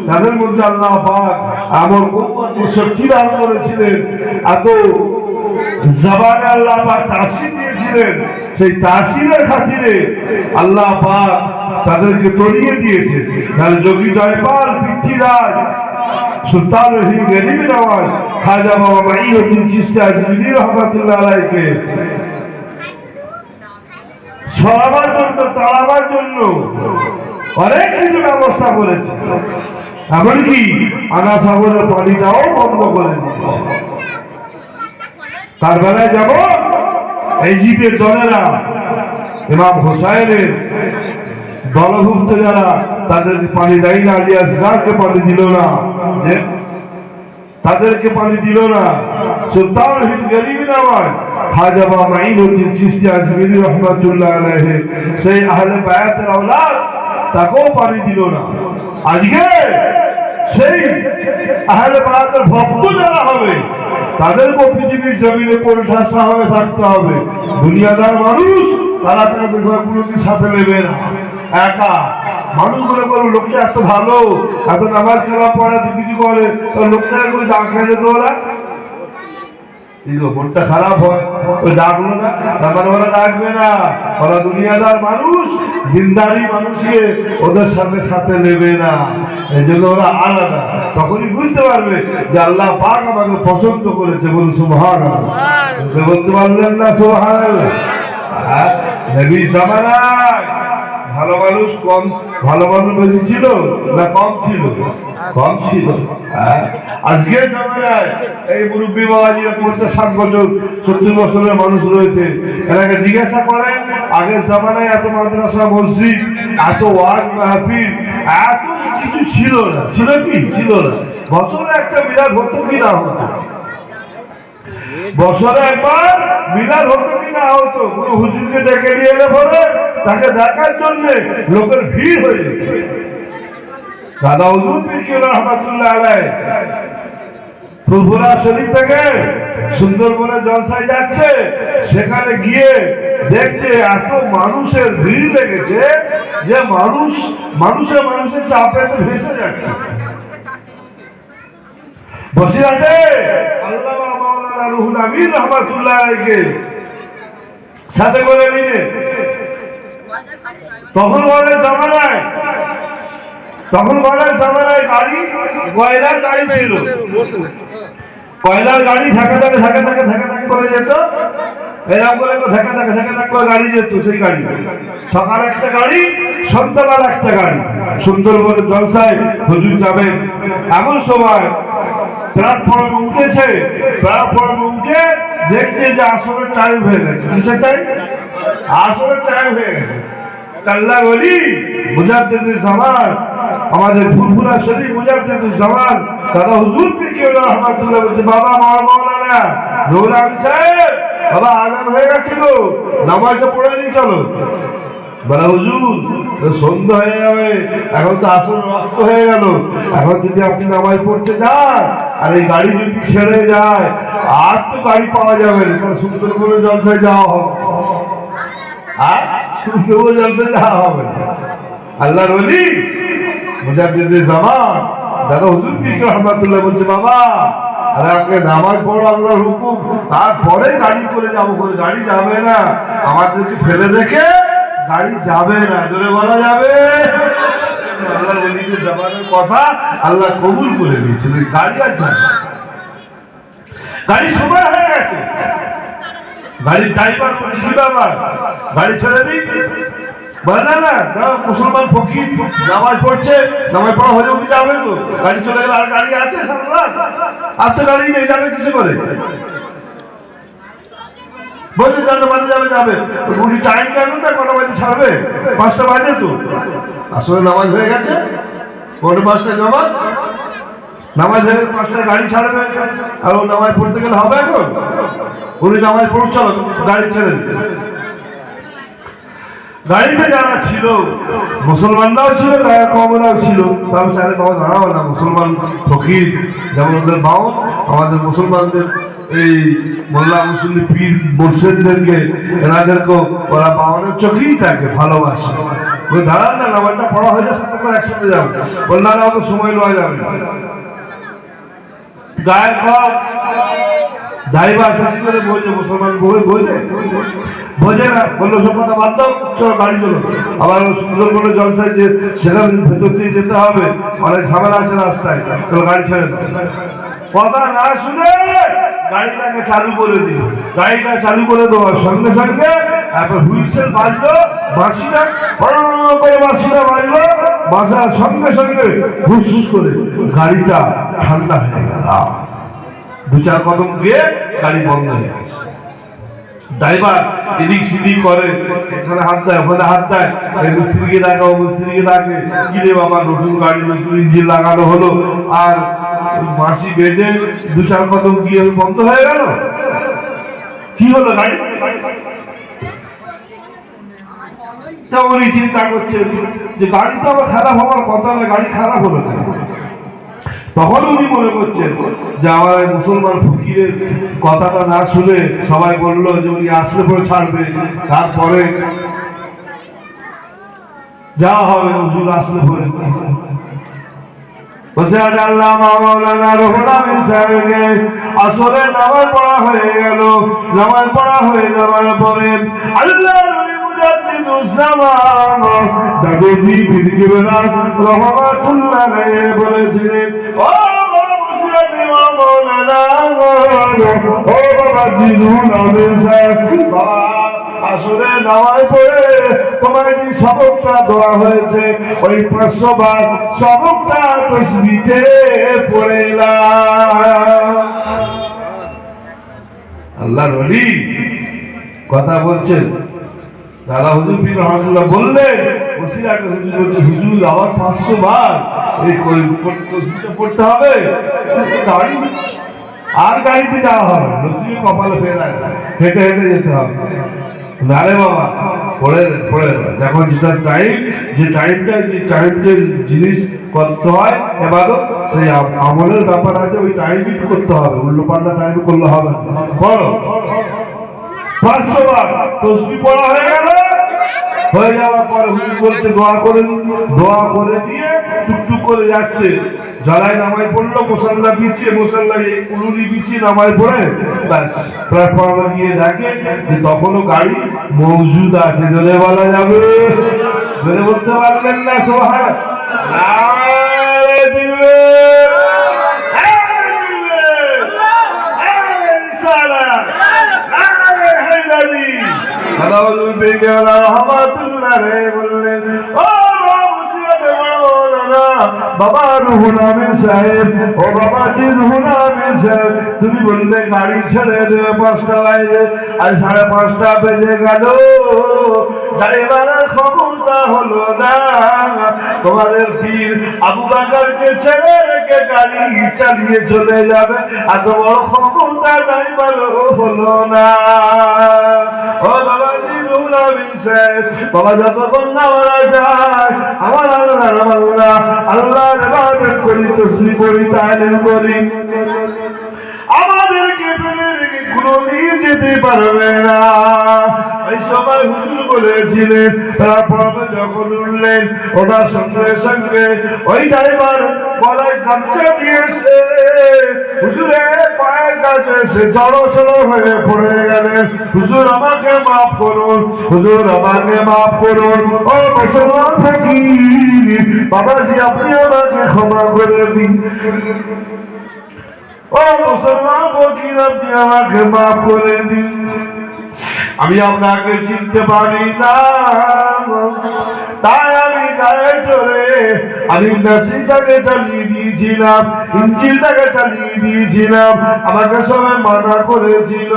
তাদের মধ্যে আল্লাহ পাক এমন শক্তি দান করেছিলেন, এত জবানে আল্লাহ পাক তাসির দিয়েছিলেন, সেই তাসিরের খাতিরে আল্লাহ পাক তাদেরকে তরিয়ে দিয়েছে। তাহলে যোগী জয়পাল পৃথ্বীরাজ সুলতান রহিম গরিব নওয়াজ খাজা বাবা মাঈনুদ্দিন চিশতি আজমিরি রহমাতুল্লাহ আলাইহিকে সরাবার জন্য, তাড়াবার জন্য অনেক কিছু ব্যবস্থা করেছে। এমনকি আনা সাগরের পানিটাও বন্ধ করে দিয়েছে। কারবালায় যাব, এই জিতের দলেরা ইমাম হোসাইনের দলভুক্ত যারা, তাদেরকে পানি দেয় না, আলিয়াস গাছকে পানি দিল না, তাদেরকে পানি দিল না। সুলতান রহিম গরিব নওয়াজ খাজা বাবা মাঈনুদ্দিন চিশতি আজমিরি রহমাতুল্লাহ আলাইহি সেই আহলে বায়াতের আওলাদ, তাকেও পানি দিল না। আজকে সেই আহলে বায়াতের ভক্ত যারা হবে তাদেরকেও পৃথিবীর জমিনে পরিঠাসা হয়ে থাকতে হবে। দুনিয়াদার মানুষ তারা তাদের কোনোদিন সাথে নেবে না, একা মানুষ মনে করবে লোকটা এত ভালো, এত নামাজ কালাম পড়ে, কিছু করে, লোকটা করে ডাক খেলে তো ওরা মনটা খারাপ হয়, ওই ডাকলো না, তার মানে ওরা ডাকবে না। ওরা দুনিয়াদার মানুষ, দিনদারি মানুষকে ওদের সাথে সাথে নেবে না, এই জন্য ওরা আলাদা। তখনই বুঝতে পারবে যে আল্লাহ পাক আমাকে পছন্দ করেছে। বলুন সুবহানাল্লাহ। বলতে পারলেন না সুবহানাল্লাহ? নবীর জামানায় ভালো মানুষ বেশি ছিল না কম ছিল? কম ছিল। আজকে জামানায় এই মুরব্বী বাবাজি 50-60 বছর 70 বছরের মানুষ রয়েছে, এনাকে জিজ্ঞাসা করেন আগের জামানায় এত মাদ্রাসা মসজিদ, এত ওয়াজ মাহফিল, এত কিছু ছিল না। ছিল কি? ছিল না। বছরে একটা মিলাদ হতো কি না হতো? বছরে একবার মিলাদ হতো কি না হতো? কোন হুজুরকে ডেকে নিয়ে এলে পরে তাকে দেখার জন্য লোকের ভিড় হয়ে যেত। দাদা হুজুর পীর রহমাতুল্লাহ আলাইহি ফুলপুরা শরীফ থেকে সুন্দরবনে জলসায় যাচ্ছে, সেখানে গিয়ে দেখছে এত মানুষের ভিড় লেগেছে যে মানুষের চাপেতে ভেসে যাচ্ছে। বসিরহাটে আল্লামা মাওলানা রুহুল আমিন রহমাতুল্লাহ আলাইহিকে সাথে করে নিয়ে তখন বলে জামানায় গাড়ি কয়লার গাড়ি ছিল, কয়লার গাড়ি ধাক্কা করে যেত, এরকম করে ধাক্কা করে গাড়ি যেত। সেই গাড়ি সকাল একটা গাড়ি, সন্ধ্যাবেলা একটা গাড়ি। সুন্দরবনে জলসায় হুজুর যাবেন, এমন সময় প্ল্যাটফর্মে উঠেছে, প্ল্যাটফর্মে উঠে দেখছে যে আসরের টাইম হয়ে গেছে। কিসের টাইম? আসরের টাইম হয়ে গেছে। আল্লাহ ওলি মুজাদ্দিদুল জামান, আমাদের ফুলপুরা শরীফ মুজাদ্দিদুল জামান দাদা হুজুর পীর রহমাতুল্লাহ বলছে, বাবা মাওলানা রুহুল আমিন সাহেব, বাবা আযান হয়ে গেছে গো, নামাজটা পড়ে নিয়ে চলো। বলে হুজুর সন্ধ্যা হয়ে যাবে, এখন তো আসর রক্ত হয়ে গেল, এখন যদি আপনি নামাজ পড়তে যান আর এই গাড়ি যদি ছেড়ে যায় আর তো গাড়ি পাওয়া যাবে না, তাহলে সুন্দরবনে জলসায় যাওয়া হবে। সুন্দরবনে জলসায় যাওয়া হবে। আল্লাহর ওলি মুজাদ্দিদুল জামান দাদা হুজুর পীর রহমাতুল্লাহ বলছে, বাবা আরে আপনি নামাজ পড়ো, আল্লাহর হুকুম, তারপরে গাড়ি করে যাবো। করে গাড়ি যাবে না, আমাদেরকে ফেলে রেখে গাড়ি যাবে না। জোরে বলা যাবে? আল্লাহর ওলিদের জামানের কথা আল্লাহ কবুল করে দিয়েছিল। গাড়ি আর যাবে, গাড়ি সময় হয়ে গেছে। গাড়ির ড্রাইভার বলছে, কি বাবা গাড়ি ছেড়ে দিই? বলে না, মুসলমান ফকির নামাজ পড়ছে, নামাজ পড়া হয়ে উঠে যাবে তো, গাড়ি চলে গেলে আর গাড়ি আছে সারা রাত, আর তো গাড়ি নেই, যাবে কিছু করে? বলছে যাবে যাবে। উনি টাইম কেন না, কটা বাজে ছাড়বে? 5টা বাজে তো, আসলে নামাজ হয়ে গেছে। 5টায় নামাজ হয়ে 5টায় গাড়ি ছাড়বে, আর ও নামাজ পড়তে গেলে হবে? এখন উনি নামাজ পড়ুক, চলো গাড়ি ছেড়ে দিতে। গাড়িতে যারা ছিল মুসলমানরাও ছিল, কমরাও ছিল, তাও চারে বাবা দাঁড়াও না, মুসলমান ফকির যেমন ওদের বাউন, আমাদের মুসলমানদের এই মোল্লা মুসল্লি পীর মুর্শিদদেরকে, এনাদেরকেও ওরা বাউনের চোখেই থাকে, ভালোবাসে। ওই দাঁড়ান না, নামাজটা পড়া হয়ে যায়, সাথে করে একসাথে যাবে। বললাম অত সময় নেওয়া যাবে না। গায়ের পর ড্রাইভার সাথে করে বলছে, মুসলমান বোঝে না, বললো সব কথা বাদ দাও, চলো গাড়ি চলো। আবার সুন্দরবনে জলসায় যে সেখানে ভেতর দিয়ে যেতে হবে, অনেক ঝামেলা আছে রাস্তায়, চলো গাড়ি ছেড়ে দাও। কথা না শুনে গাড়িটাকে চালু করে দিল। গাড়িটা চালু করে দেওয়ার সঙ্গে সঙ্গে এখন হুইসেল বাজলো, বাঁশিটা করে বাঁশিটা বাজলো, বাজার সঙ্গে সঙ্গে হুস করে গাড়িটা ঠান্ডা হয়ে গেল। 2-4 কদম গিয়ে গাড়ি বন্ধ হয়ে গেছে। ড্রাইভার এদিক সেদিক করে, এখানে হাত দেয়, ওখানে হাত দেয়, মিস্ত্রিকে ডাকা, মিস্ত্রিকে ডাকে, কি রে বাবা নতুন গাড়ি, নতুন ইঞ্জিন লাগানো হলো, আর বাঁশি বেজে 2-4 কদম গিয়ে বন্ধ হয়ে গেল। কি হলো গাড়ি? উনি চিন্তা করছে যে গাড়ি তো আবার খারাপ হওয়ার কথা না, গাড়ি খারাপ হলো না। তখন উনি মনে করছেন যে আমার মুসলমান ফকিরের কথাটা না শুনে সবাই বললো যে উনি আসলে পরে ছাড়বে, তারপরে যাওয়া হবে, হুজুর আসলে পরে। আসলে নামাজ পড়া হয়ে গেল। নামাজ পড়া হয়ে যাওয়ার পরে আল্লাহ দাদুজি পীর কেবলা রহমাতুল্লাহ আলাইহি বলেছিলেন, ও মৌলানা, ও বাবা জিনুল আমিন সাহেব, আসরে নামাজ পড়ে তোমার যে সবকটা দেওয়া হয়েছে ওই 500 বার সবকটা তসবিতে পড়ে আল্লাহর ওলি কথা বলছেন। দাদা হুজুর পীর রহমাতুল্লাহ বললেন ওসিলাকে হুজুর বলছে হুজুর আবার 500 বার এই পড়তে হবে, গাড়ি আর গাড়িতে যাওয়া হবে, নসিবে কপালে ফেরা হেঁটে হেঁটে যেতে হবে না রে বাবা। পড়ে পড়ে যখন যেটা টাইম, যে টাইমটা জিনিস করতে হয় এবাদত, সেই আমলের ব্যাপার আছে, ওই টাইমই করতে হবে, উল্টো পাল্টা টাইম করলে হবে না। বলো 500 বার তসবিহ পড়া হয়ে গেল, হয়ে যাওয়ার পরে হুজুর বলছে দোয়া করে দিয়ে টুকটুক করে যাচ্ছে, জ্বালায় নামায় পড়লো, মুসাল্লা বিছিয়ে উলুনি বিছিয়ে নামায় পড়ে ব্যাস প্ল্যাটফর্মে গিয়ে দেখে যে তখনও গাড়ি মজুদ আছে। জোরে বলা যাবে? জোরে বলতে পারলেন না? সোহান বললেন বাবা রুহুল আমিন সাহেব, ও বাবা জি রুহুল আমিন সাহেব, তুমি বললে গাড়ি ছেড়ে দেবে 5টা বাজে, আর 5:30 বেজে গেল, ড্রাইভারের ক্ষমতা হলো না, তোমাদের পীর আবু বকরকে ছেড়ে রেখে গাড়ি চালিয়ে চলে যাবে, এত বড় ক্ষমতা ড্রাইভার হলো না। ও বাবা জি রুহুল আমিন সাহেব, বাবা যতক্ষণ না মারা যায় আমার আল্লাহর ইবাদত করি, তসবিহ পড়ি, তাহলিল করি, আমাদেরকে ফেলে রেখে কোনদিন যেতে পারবে না। এই সময় হুজুর বলেছিলেন, তারপর যখন উঠলেন ওটার সঙ্গে সঙ্গে ওই ড্রাইভার গলায় গামছা দিয়েছে, হুজুরের পায়ের কাছে সে জড়সড় হয়ে পড়ে গেলেন, হুজুর আমাকে মাফ করুন, হুজুর আমাকে মাফ করুন, ও মুসলমান ফকির বাবাজি আপনি আমাকে ক্ষমা করে দিন, ও মুসলমান ফকির আপনি আমাকে মাফ করে দিন, আমি আপনাকে চিনতে পারি না, তাই আমি গায়ে চড়ে আমি মেশিনটাকে চালিয়ে দিয়েছিলাম, ইঞ্জিনটাকে চালিয়ে দিয়েছিলাম, আমাকে সবাই মানা করেছিল,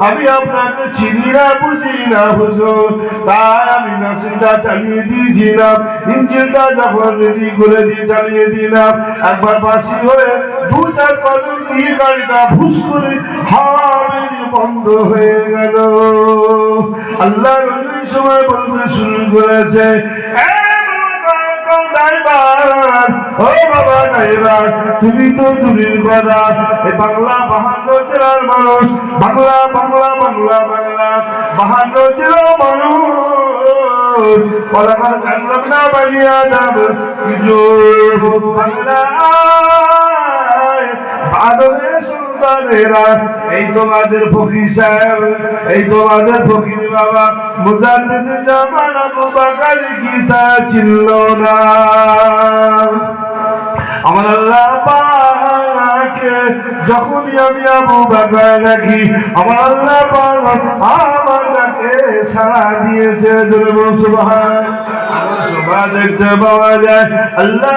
আমি আপনাকে চিনি না বুঝি না হুজুর, তাই আমি মেশিনটা চালিয়ে দিয়েছিলাম, ইঞ্জিনটা যখন রেডি করে দিয়ে চালিয়ে দিলাম, একবার বাসি হয়ে 2-4 কদম দিয়ে গাড়িটা ফুস করে হাওয়া বেরিয়ে বন্ধ হয়ে গেল। আল্লাহ ওই সময় বলতে শুরু করেছে, ও বাবা ড্রাইভার, তুমি তো দূরের কথা, এই বাংলা 52 জেলার মানুষ, বাংলা 52 জেলার মানুষ পলাকার জানলাম না বানিয়া যাবে বাংলা আদরের সন্তানেরা, এই তোমাদের ফকির সাহেব, এই তোমাদের ফকির বাবা মুজাদ্দিদ জামান আবু বকর গীতা ছিল না। আমার আল্লাহ পাকে যখনই আমি আবু বকর দেখি, আমার আল্লাহ পাক আমার ডাকে সাড়া দিয়েছে। সুবহানাল্লাহ দেখতে পাওয়া যায়। আল্লাহ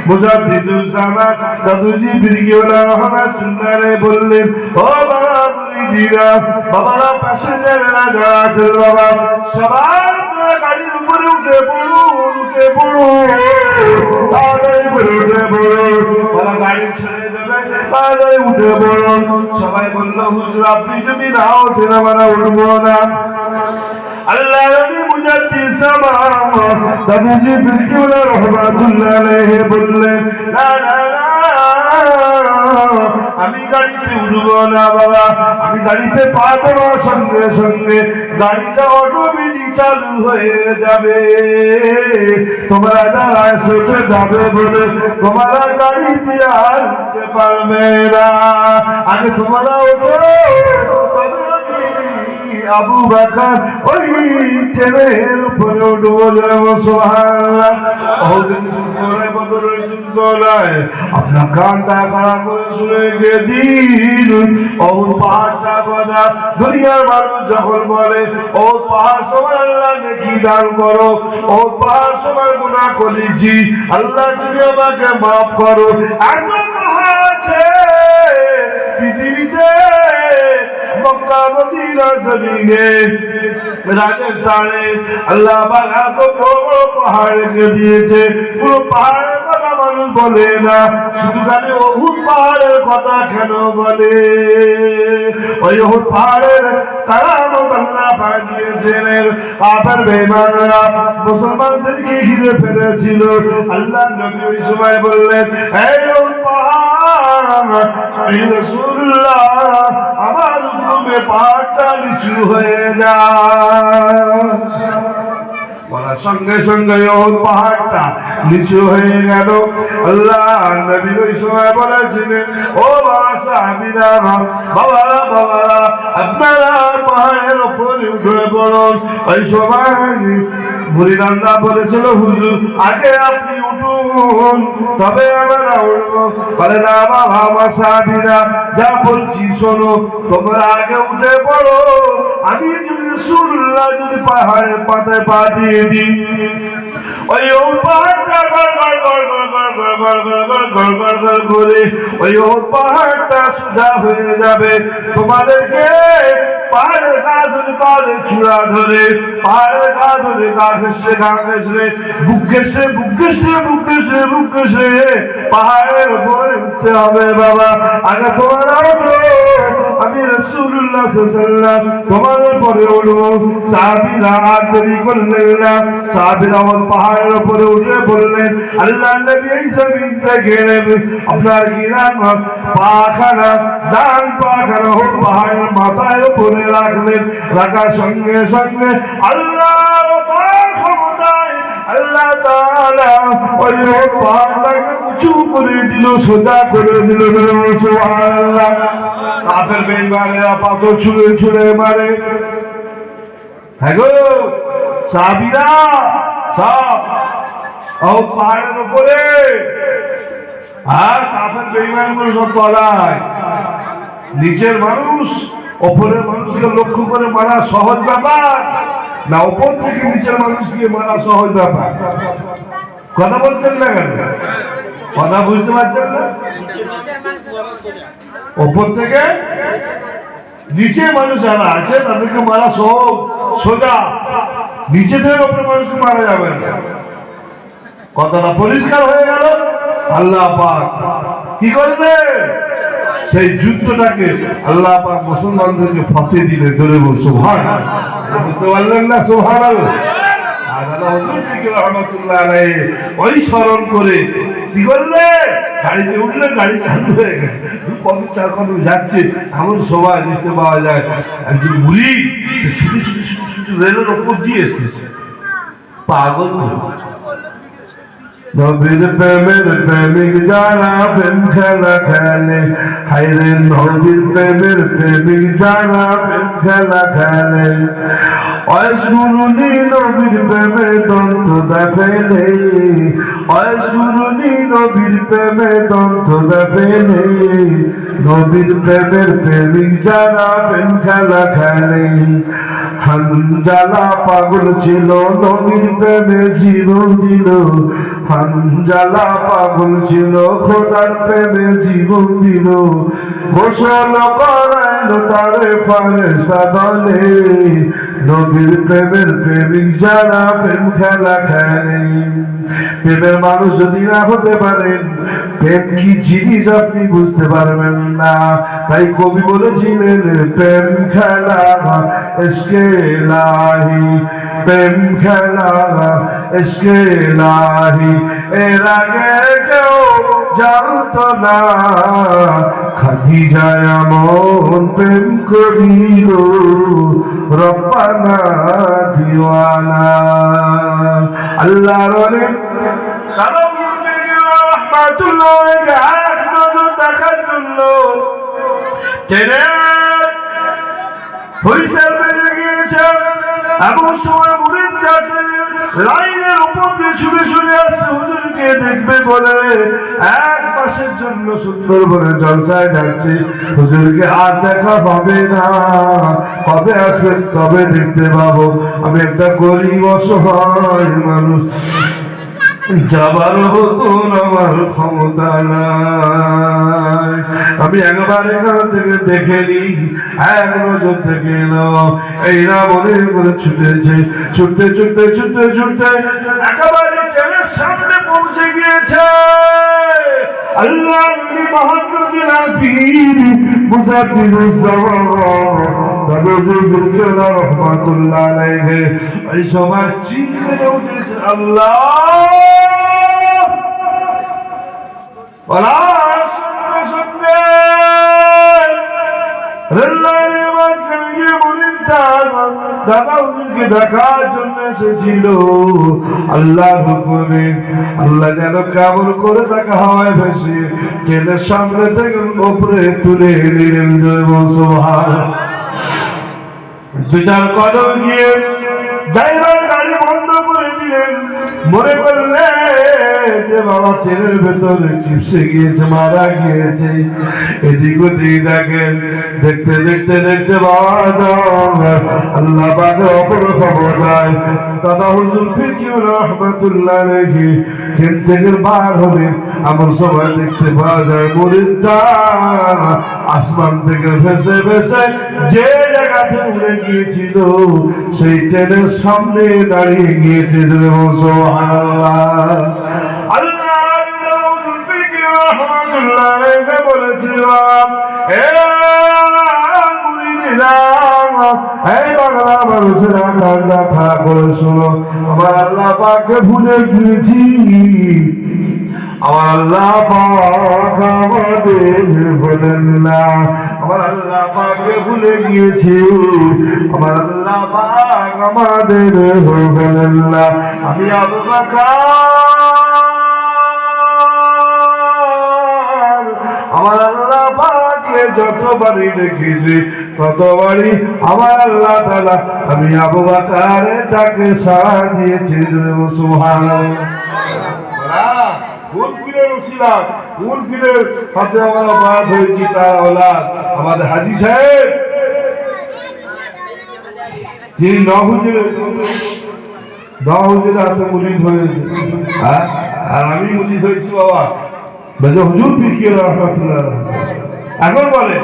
মুজাদ্দিদুল জামান দাদুজি বিরগিওয়ালা রহমাতুল্লাহ বললেন, ও বাবা মুরিদিরা, বাবারা প্যাসেঞ্জারেরা যারা আছেন বাবা সবাই গাড়ির উপরে উঠে পড়ুন, তাড়াতাড়ি উঠে পড়ুন, বাবা গাড়ি ছেড়ে দেবে, তাড়াতাড়ি উঠে পড়ুন। সবাই বলল হুজুর আপনি যদি না ওঠেন আমরা উঠবো না। আল্লাহ নবী মুজাদ্দিদ জামান দাদুজি বিরগিওয়ালা রহমাতুল্লাহ আলাইহি বললেন, না না না, আমি গাড়িতে উঠবো না বাবা, আমি গাড়িতে পা দেওয়ার সঙ্গে সঙ্গে গাড়িটা অটোমেটিক চালু হয়ে যাবে, তোমরা যারা ছুটে যাবে বলে তোমরা গাড়িতে আর উঠতে পারবে না, আগে তোমরা ওঠো আবু বকর ওই ট্রেনের উপরে উঠবো সুবহানাল্লাহ। ওদিন করে বদরের যুদ্ধ নয়, আপনার কানটা খাড়া করে শুনে যেদিন ও পাহাড়টা কথা দুনিয়ার মানুষ যখন বলে ও পাহাড় সমান আল্লাহ নেকি দান করো, ও পাহাড় সমান গুনাহ করেছি আল্লাহ তুমি আমাকে মাফ করো। এত পাহাড় আছে পৃথিবীতে, মক্কা মদিনা জমিনে রাজস্থানে আল্লাহ পাক এত বড় বড় পাহাড় রেখে দিয়েছে, পুরো পাহাড়ের কথা মানুষ বলে না, শুধু খালি উহুদ পাহাড়ের কথা কেন বলে? ওই উহুদ পাহাড়ের কারামত আল্লাহ পাক দিয়েছেন। কাফের বেঈমানরা মুসলমানদেরকে ঘিরে ফেলেছিল, আল্লাহ নবী ওই সময় বললেন এই উহুদ পাহাড় রাসূলুল্লাহ আমার হুকুমে পাহাড়টা নিচু হয়ে যায়। বলার সঙ্গে সঙ্গে উহুদ পাহাড়টা নিচু হয়ে গেল। আল্লাহ নবী ওই সময় বলেছিলেন ও বাবা সাহাবীরা, বাবারা বাবারা আপনারা পাহাড়ের উপরে উঠে পড়ুন। ওই সময় মুরিদানরা বলেছিল হুজুর আগে আপনি উঠুন তবে আমরা উঠবো। বলে না বাবা আমার সাহাবীরা যা বলছি শোনো, তোমরা আগে উঠে পড়ো, আমি যদি রাসূলুল্লাহ যদি পাহাড়ের পাতায় পা দিয়ে দিই ওই পাহাড়টা করে ওই পাহাড়টা সোজা হয়ে যাবে। তোমাদেরকে পাহাড়ের গা ধরে পাহাড়ের চূড়া ধরে পাহাড়ের গা ধরে গা ঘেসে গা ঘেসে বুক ঘেসে বুক ঘেসে বুক ঘেসে বুক ঘেসে পাহাড়ের উপরে উঠতে হবে। বাবা আগে তোমরা ওঠো, আমি রাসূলুল্লাহ সাল্লাল্লাহু আলাইহি ওয়াসাল্লাম তোমাদের পরে উঠবো। সাহাবীরা আর দেরি করলেন না, সাহাবীরা পাহাড়ের উপরে উঠে বললেন আল্লাহর নবী এই জমিন থেকে আপনার গিরান পাখানা ডান পাখানা হোক পাহাড়ের মাথায় উপরে রাখলেন। রাখার সঙ্গে সঙ্গে আল্লাহর ক্ষমতায় আল্লাহ তাআলা ওই পাহাড়টাকে উঁচু করে দিল, সোজা করে দিল। সুবহানাল্লাহ। কাফের বেঈমানেরা পাথর ছুঁড়ে ছুঁড়ে মারে। হ্যাঁ গো সাহাবীরা সব ও পাহাড়ের উপরে, আর কাফের বেঈমানগুলো সব তলায়। নিচের মানুষ ওপরের মানুষকে লক্ষ্য করে মারা সহজ ব্যাপার না, ওপর থেকে নিচের মানুষকে মারা সহজ ব্যাপার? কথা বলছেন না কেন? কথা বুঝতে পারছেন না? ওপর থেকে নিচে মানুষ যারা আছে তাদেরকে মারা সহজ সোজা, নিচে থেকে ওপরে মানুষকে মারা যাবে না। কথাটা পরিষ্কার হয়ে গেল। আল্লাহ পাক কি করবে? সেই যুদ্ধটাকে আল্লাহ পাক মুসলমানদেরকে ফাঁসিয়ে দিলে। ধরে বল সুবহানাল্লাহ। বুঝতে পারলেন না? সুবহানাল্লাহ। ওই স্মরণ করে কি করলে? গাড়িতে উঠলে গাড়ি চালু হয়ে গেছে, চার কদম যাচ্ছে, এমন সময় দেখতে পাওয়া যায় একজন বুড়ি ছুটি ছুটি ছুটি ছুটি রেলের ওপর দিয়ে এসেছে। পাগল নবীর প্রেমের প্রেমিক যারা প্রেম খেলা খেলে, হায়রে নবীর প্রেমের প্রেমিক যারা প্রেম খেলা খেলে, অসুরুনি নবীর প্রেমে দন্ত দেখেলে, অসুরুনি নবীর প্রেমে দন্ত দেখেলে, নবীর প্রেমের প্রেমিক যারা প্রেম খেলা খেলে। হানজালা পাগল ছিল নবীর প্রেমে জীবন দিল, হানজালা পাগল ছিল খোদার প্রেমে জীবন দিল। গোসল করাইল তারে ফেরেশতা দলে, নবীর প্রেমের প্রেমিক যারা প্রেম খেলা খেলে। প্রেমের মানুষ যদি না হতে পারেন, প্রেম কি জিনিস আপনি বুঝতে পারবেন না। তাই কবি বলেছিলেন প্রেম খেলা ইশকে ইলাহি, প্রেম খেলা ইশকে ইলাহি, এর আগে কেউ জানতো না খাদিজা এমন প্রেম করিল রব্বানা দিওয়ানা। আল্লাহর ওলি রাহমাতুল্লাহ আলাইহি দেখার জন্য ট্রেনে হুইসেল বেজে গিয়ে এমন সময় মুরিদ যাচ্ছে লাইনের উপর দিয়ে ছুটে ছুটে আসছে হুজুরকে দেখবে বলে, এক মাসের জন্য সুন্দরবনে জলসায় যাচ্ছে, হুজুরকে আর দেখা পাবে না, কবে আসবেন তবে দেখতে পাবো। আমি একটা গরিব অসহায় মানুষ, যাবার মতন আমার ক্ষমতা নাই, আমি একবার এখান থেকে দেখে নি, এক নজর থেকে নাও। এই না মনে করে ছুটেছে, ছুটতে ছুটতে ছুটতে ছুটতে একেবারে ট্রেনের সামনে পৌঁছে গিয়েছে। আল্লাহ মহানবীর পীর মুজাদ্দিদুজ্জামান রহমাতুল্লাহ আলাইহি এই সময় চিৎকার উঠেছে, আল্লাহ দাদা হুজুরকে দেখার জন্য এসেছিল। আল্লাহ হুকুমে আল্লাহ যেন কেমন করে তাকে হাওয়ায় ভেসে ট্রেনের সামনে থেকে উপরে তুলে নিলেন। দু চার কদম গিয়ে ড্রাইভার গাড়ি বন্ধ করে দিলেন, মনে করলে যে বাবা ট্রেনের ভেতরে চিপসে গিয়েছে, মারা গিয়েছে। এদিক ওদিক দেখেন, দেখতে দেখতে দেখতে বাবা আল্লাহ পাকে অপর খবর দেয়। দাদা হুজুর ফিরকিউ রহমাতুল্লাহ আলাইহি ট্রেন থেকে বার হবে, এমন সময় দেখতে পাওয়া যায় মুরিদটা আসমান থেকে ভেসে ভেসে যে জায়গাতে উড়ে গিয়েছিল সেই ট্রেনের সামনে দাঁড়িয়ে গিয়েছে। বলেছিলাম বাংলা মানুষেরা কান্না খারাপ করে শোনো, আমার আল্লাহ পাককে ভুলে গিয়েছি, আমার আল্লাহ পাক আমাদের বলেন না, আমার আল্লাহ পাককে ভুলে গিয়েছি, আমার আল্লাহ পাক আমাদের বলেন না। আমি আবু বকর আমার আল্লাহ পাককে যতবারই দেখেছি ততবারই আমার আল্লাহ তাআলা আমি আবু বকরে তাকে সাড়া দিয়েছি। সুবহানাল্লাহ। সাথে আমরা বাদ হয়েছি, তার ওলাদ আমাদের হাজী সাহেব, যিনি নহুজের হাতে মুরিদ হয়েছে, আর আমি মুরিদ হয়েছি বাবা হুজুর ফিরকিউ রহমাতুল্লাহ। এখন বলে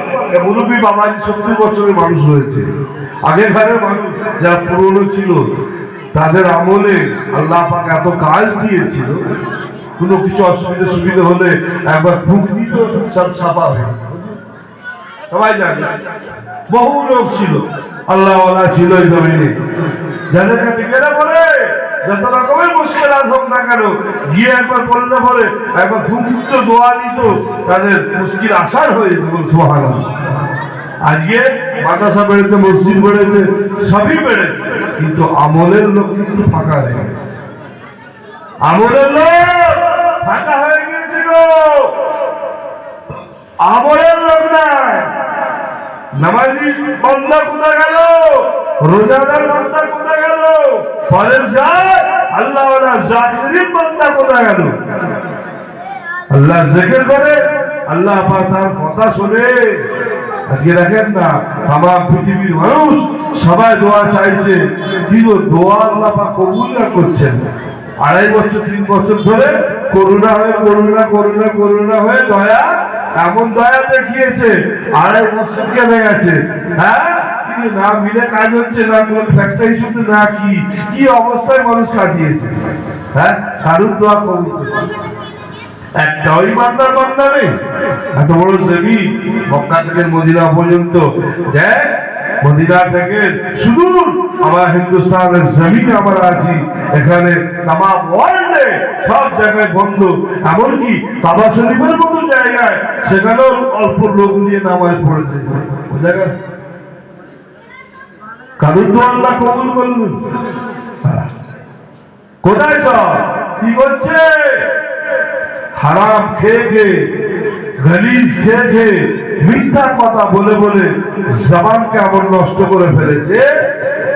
মুরব্বী বাবাজি 70 বছরের মানুষ হয়েছে, আগেকারের মানুষ যারা পুরনো ছিল তাদের আমলে আল্লাহ পাক এত কাজ দিয়েছিল, কোনো কিছু অসুবিধা সুবিধা হলে একবার ফুক দিত, সব ছাপা হয়ে সবাই জানে। বহু লোক ছিল, আল্লাহওয়ালা ছিল এই জমিনে, যাদের কাছে গেলে পরে যত রকমের মুশকিল হোক না কেন গিয়ে একবার বললে পরে একবার ফুক দিত, দোয়া দিত, তাদের মুশকিল আসার হয়ে যেত। সুবহানাল্লাহ। আজকে মাদ্রাসা বেড়েছে, মসজিদ বেড়েছে, সবই বেড়েছে, কিন্তু আমলের লোক কিন্তু ফাঁকা হয়ে গেছে, আমলের লোক ফাঁকা হয়ে গিয়েছে গো, আমলের লোক নাই। নামাজি বান্দা কোথায় গেল, রোজাদার বান্দা কোথায় গেল, পরেশগার আল্লাহওয়ালা জাকির বান্দা কোথায় গেল? আল্লাহ জিকির করে, আল্লাহ পাক তার কথা শুনে। আজকে দেখেন না আমার পৃথিবীর মানুষ সবাই দোয়া চাইছে, কিন্তু দোয়া আল্লাহ পাক কবুল না করছেন। 2.5 বছর 3 বছর ধরে করুণা হয়ে করুণা করুণা করুণা হয়ে দয়া, এমন দয়া দেখিয়েছে 2.5 বছর কেটে গেছে। হ্যাঁ, কিন্তু না মিলে কাজ হচ্ছে না, কোন ফ্যাক্টরি শুধু না, কি অবস্থায় মানুষ কাটিয়েছে। হ্যাঁ, সারুর দোয়া কবুল একটা ওই বান্দার বান্দা নেই। এত বড় জমি মক্কা থেকে মদিনা পর্যন্ত, দেখ মদিনা থেকে সুদূর আমার হিন্দুস্তানের জমিনে আমরা আছি, এখানে তামাম ওয়ার্ল্ডে সব জায়গায় বন্ধ, এমনকি কাবা শরীফের মতো জায়গায় সেখানেও অল্প লোক নিয়ে নামাজ পড়েছে। ওই জায়গায় কারুর তো আল্লাহ কবুল করলেন। কোথায় সব কি করছে? হারাম খেয়ে খেয়ে, গালিজ খেয়ে খেয়ে, মিথ্যা কথা বলে বলে জবানকে এমন নষ্ট করে ফেলেছে,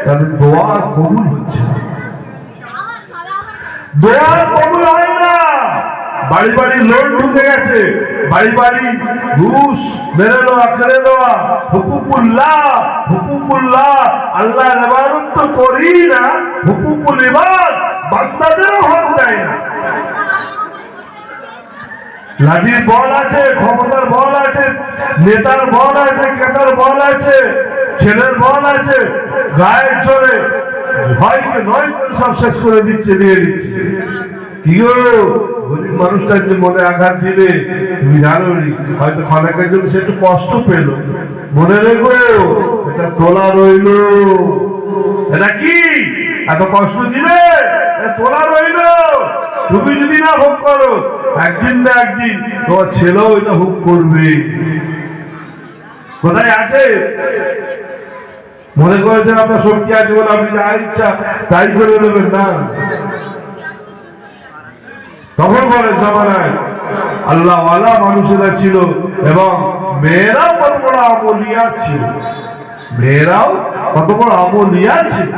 তাদের দোয়া কবুল হচ্ছে, দোয়া কবুল হয় না। বাড়ি বাড়ি লোন ঢুকে গেছে, বাড়ি বাড়ি ঘুষ মেরে নেওয়া, খেলে নেওয়া, হুকুকুল্লাহ হুকুকুল্লাহ। আল্লাহর ইবাদত তো করি না, হুকুকুল ইবাদ বান্দাদেরও হক দেয় না। লাঠির বল আছে, ক্ষমতার বল আছে, নেতার বল আছে, ক্রেতার বল আছে, ছেলের বল আছে, গায়ের জোরে ভয়কে নয় করে সব শেষ করে দিচ্ছে, দিয়ে দিচ্ছে। কি গো গরিব মানুষটার যে মনে আঘাত দিলে তুমি জানো নি, হয়তো ক্ষণেকের জন্য সে একটু কষ্ট পেল, মনে রেখো এটা তোলা রইল। এটা কি এত কষ্ট দিলে, তোলা রইল। তুমি যদি না ভোগ করো, একদিন না একদিন তোমার ছেলেও এটা ভোগ করবে। কোথায় আছে? মনে করেছেন আপনার শক্তি আছে বলে আপনি যা ইচ্ছা তাই করে নেবেন না। তখন বলে জামানায় আল্লাহওয়ালা মানুষেরা ছিল এবং মেয়েরাও কত বড় আমলিয়া ছিল, মেয়েরাও কত বড় আমলিয়া ছিল।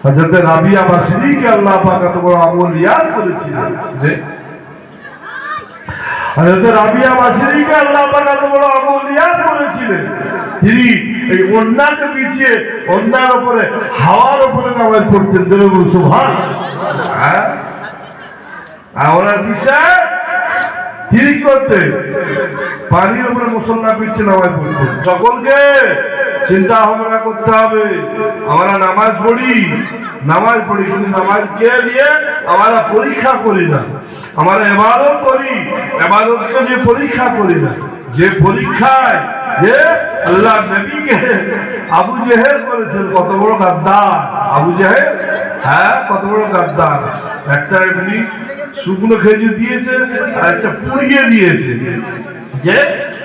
হযরত রাবিয়া বাসরীকে আল্লাহ পাক কত বড় আমলিয়া করেছিলেন, যে হযরত রাবিয়া বাসরীকে আল্লাহ পাক কত বড় আমলিয়া করেছিলেন। তিনি এই ওন্নাকে পিছিয়ে ওন্নার উপরে হাওয়ার উপরে নামাজ পড়তেন, দেবে বল সুবহানাল্লাহ। ওনার বিষয় তিনি করতেন পানির উপরে মুসল্লা পিছিয়ে নামাজ পড়তেন। সকলকে চিন্তা ভাবনা করতে হবে, আমরা নামাজ পড়ি কিন্তু নামাজ কে দিয়ে আমরা পরীক্ষা করি না। আমরা ইবাদত করি, ইবাদতকে যে পরীক্ষা করি না। যে পরীক্ষায় যে আল্লাহ নবীকে আবু জেহেল করেছেন, কত বড় গাদ্দার আবু জেহেল, হ্যাঁ কত বড় গাদ্দার। একটা এমনি শুকনো খেজুর দিয়েছে আর একটা পুড়িয়ে দিয়েছে, যে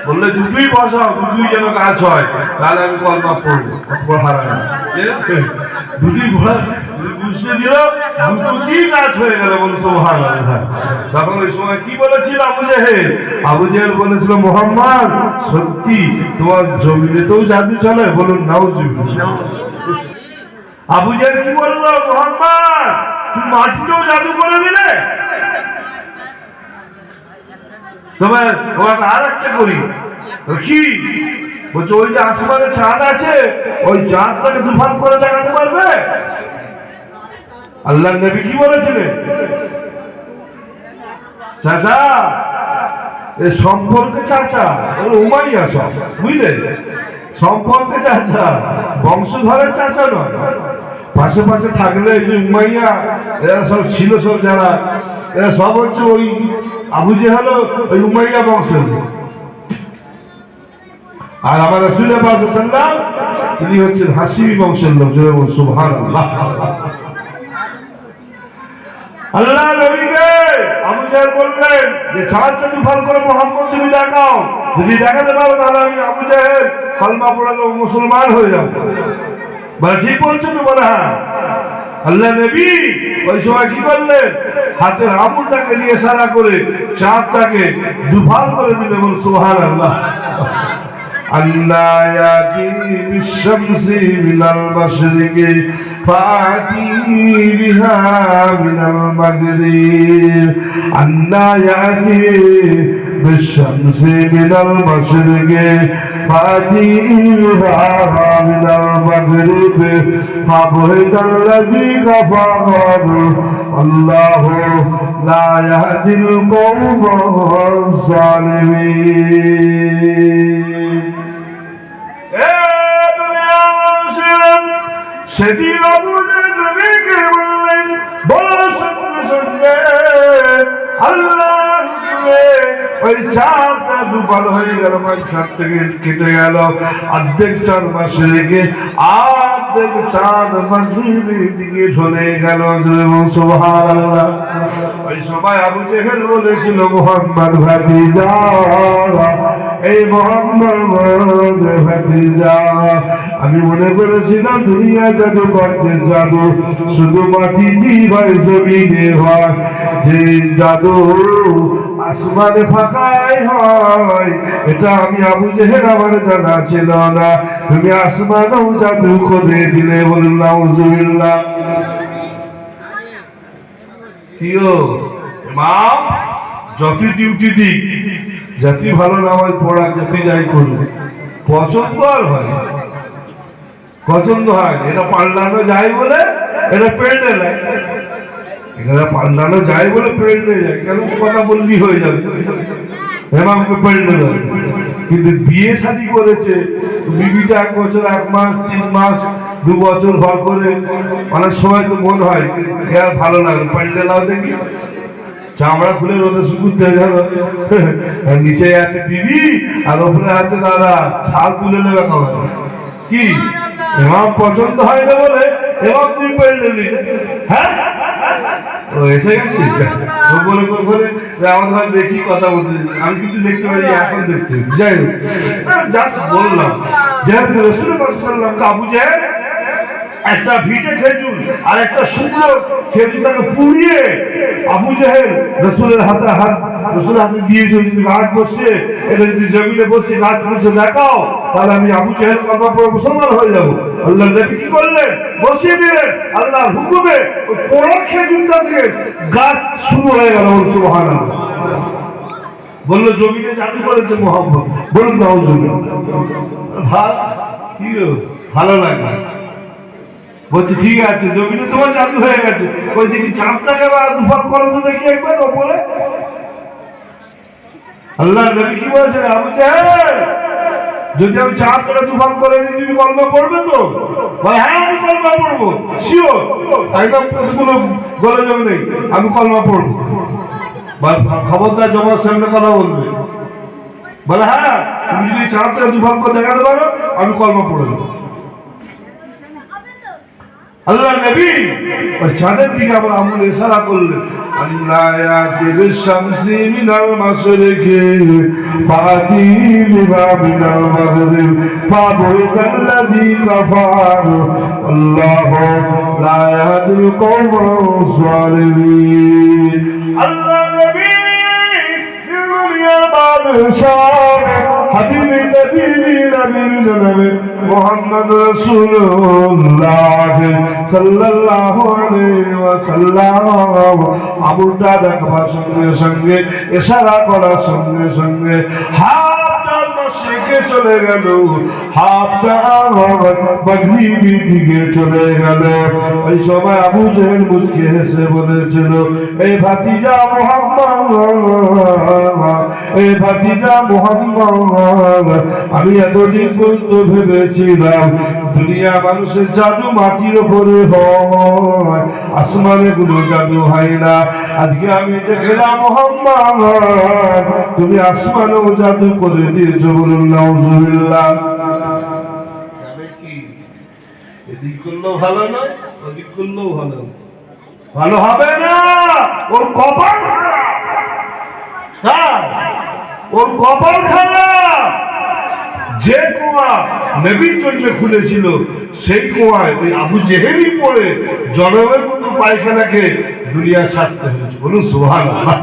বললে দুটোই বসাও, দুটোই যেন কাজ হয়, তাহলে আমি কলমা পড়বো। দুটি বুঝতে দিল, দুটোই কাজ হয়ে গেল, বল সুবহানাল্লাহ। তখন ওই সময় কি বলেছিল আবু জেহেল? আবু জেহেল বলেছিল, মুহাম্মদ সত্যি তোমার জমিনেতেও জাদু চলে? বলুন নাউজুবিল্লাহ। আবু জেহেল কি বললো? মুহাম্মদ তুমি মাটিতেও জাদু করে দিলে। তবে তোমাকে আর একটা করি, কি বলছে? ওই যে আসমানে চাঁদ আছে, ওই চাঁদটাকে দুফান করে দেখাতে পারবে? আল্লাহ নবী কি বলেছিলেন? চাচা এই সম্পর্কে চাচা, উমাইয়া সব বুঝলেন, সম্পর্কে চাচা, বংশধরের চাচা নয়। পাশে পাশে থাকলে যে উমাইয়া এরা সব ছিল, সব যারা এরা সব হচ্ছে ওই আবু জেহেল ওই উমাইয়া বংশের। আর আমার রাসূল পাক সাল্লাল্লাহু আলাইহি ওয়াসাল্লাম তিনি হচ্ছেন হাশিমি বংশের লোক। সুবহানাল্লাহ। আল্লাহ নবীকে আবু জেহেল বললেন যে চাঁদকে তুফান করে মুহাম্মদ তুমি দেখাও, যদি দেখাতে পারো তাহলে আমি আবু জেহেল কলমা পড়ালো মুসলমান হয়ে যাব। বলে ঠিক বলছো তো? বলে হ্যাঁ। আল্লাহ নবী ওই সময় কি করলেন? হাতের আঙুলটাকে নিয়ে ইশারা করে চাঁদটাকে দুফান করে দিলে। বল সুবহানাল্লাহ। আল্লাহ ইয়াতি বিশ-শামসি মিনাল মাশরিকি ফাতি বিহা মিনাল মাগরিব। আল্লাহ ইয়াতি বিশ-শামসি মিনাল মাশরিকি ফাতি বিহা মিনাল মাগরিব ফাবহিতাল্লাযী কাফার আল্লাহু লা ইয়াহদিল কওমাজ জালিমিন। সেদিন আবু জেহেল নবীকে বললেন, বলো সঙ্গে সঙ্গে আল্লাহর হুকুমে ওই চাঁদটা দুফান হয়ে গেল, মাঝখান থেকে কেটে গেল। অর্ধেক চাঁদ মাশরিকে, অর্ধেক চাঁদ মাগরিবের দিকে ঢলে গেল। সুবহানাল্লাহ। ওই সময় আবু জেহেল বলেছিল, মুহাম্মদ ভাতিজা, এই মোহাম্মদ ভাতিজা, আমি মনে করেছিলাম দুনিয়া জাদু করতে জাদু শুধু মাটিতেই হয়, জমিনে হয়। যে জাদু আসমানে ফাঁকাই হয়, এটা আমি আবু জেহেল আমার জানা ছিল না। তুমি আসমানেও জাদু করে দিলে, বলুন নাউজুবিল্লাহ। কি গো ইমাম, যত ডিউটি দিক, যতই ভালো নামাজ পড়া, যতই যাই করবে, পছন্দ আর হয়, পছন্দ হয়। এটা পাল্টানো যায় বলে এটা পেল্টে যায়, এখানে পাল্টানো যায় বলে পেল্টে যায়। কেন কথা বললি হয়ে যাবে, হেমাকে পেল্টে যাবে। কিন্তু বিয়ে শাদী করেছে, বিবিটা 1 বছর 1 মাস 3 মাস 2 বছর ঘর করে, অনেক সময় তো মন হয় আর ভালো লাগে, পাল্টে নাও দেখি, চামড়া খুলে রোদে শুকুতে গেল, নিচে আছে দিদি আর ওপরে আছে দাদা, ছাল তুলে নেবে খাবার। কি এমাম পছন্দ হয় না বলে এমাম তুমি পেল্টে নিলে? হ্যাঁ, ও এসে গেছে বলে বলে আমার ভাই দেখি কথা বলতে, আমি কিন্তু দেখতে পারি, এখন দেখতে যাই হোক, বললাম যেহেতু রাসূল সাল্লাল্লাহু আলাইহি আবু জেহেল একটা ভিজে খেজুর আর একটা শুকনো খেজুরটাকে পুড়িয়ে আবু জেহেল রাসূলের হাতে রাসূলের হাতে দিয়েছে, যদি গাছ বসে এটা যদি জমিনে বসে গাছ বসে দেখাও, তাহলে আমি আবু জেহেল কথা পড়ে মুসলমান হয়ে যাবো। আল্লাহ নবী কি করলেন, বসিয়ে দিলেন আল্লাহর হুকুমে, ওই পোড়া খেজুরটা থেকে গাছ শুরু হয়ে গেল। সুবহানাল্লাহ, বললো জমিনে জাদু করেছে মুহাম্মদ, বলুন নাউজুবিল্লাহ। ভালো লাগে, বলছি ঠিক আছে জমিনে তোমার জাদু হয়ে গেছে, ওই দেখি চাঁদটাকে দুপাত করো তো দেখি একবার ওপরে। আল্লাহ নবী কি বলছেন, আবু জেহেল যদি আমি চাঁদটাকে দুপাত করে দিই তুমি কলমা পড়বে তো? বলে হ্যাঁ আমি কলমা পড়বো, শিওর, একদম কোনো গলে জমে নেই, আমি কলমা পড়বো। খবরদার জমার সামনে কথা বলবে। বলে হ্যাঁ তুমি যদি চাঁদটাকে দুপাত করে দেখাতে পারো আমি কলমা পড়ে দেবো। আল্লাহ নবী ওই চাঁদের দিকে আবার আমল ইশারা করলেন, আল্লাহ ইয়াতির শামসি মিনাল মাশরিকি ফাতি লিমা মিনাল মাগরিব ফাবুইতাল্লাযী কাফার আল্লাহু লা ইয়াহদিল কওমাস যালিমিন। আল্লাহ নবী দুনিয়ার বাদশাহ হাবিবে নবী নবী মুহাম্মদ রাসূলুল্লাহ সাল্লাল্লাহু আলাইহি ওয়াসাল্লাম আবুটা দেখবার সঙ্গে সঙ্গে, ইশারা করার সঙ্গে সঙ্গে হাতটা মশরিকে চলে গেল, হাতটা মাগরিবের দিকে চলে গেল। ওই সময় আবু জেহেল মুচকি হেসে বলেছিল, এই ভাতিজা মুহাম্মদ, এই ভাতিজা মুহাম্মদ, আমি এতদিন পর্যন্ত ভেবেছিলাম দুনিয়া মানুষের জাদু মাটির উপরে হয়, আসমানে কোনো জাদু হয় না। আজকে আমি দেখলাম মুহাম্মদ তুমি আসমানেও জাদু করে দিয়েছো, বলুন নাউজুবিল্লাহ। এদিক করলেও ভালো নয়, ওদিক করলেও ভালো, ভালো হবে না, ওর কপাল খারাপ, ওর কপাল খারাপ। যে কুয়া নবীর জন্য খুলেছিল সেই কুয়ায় ওই আবু জেহেলই পড়ে জনমের মতো পায়খানাকে দুনিয়া ছাড়তে হয়েছে, বলুন সুবহানাল্লাহ।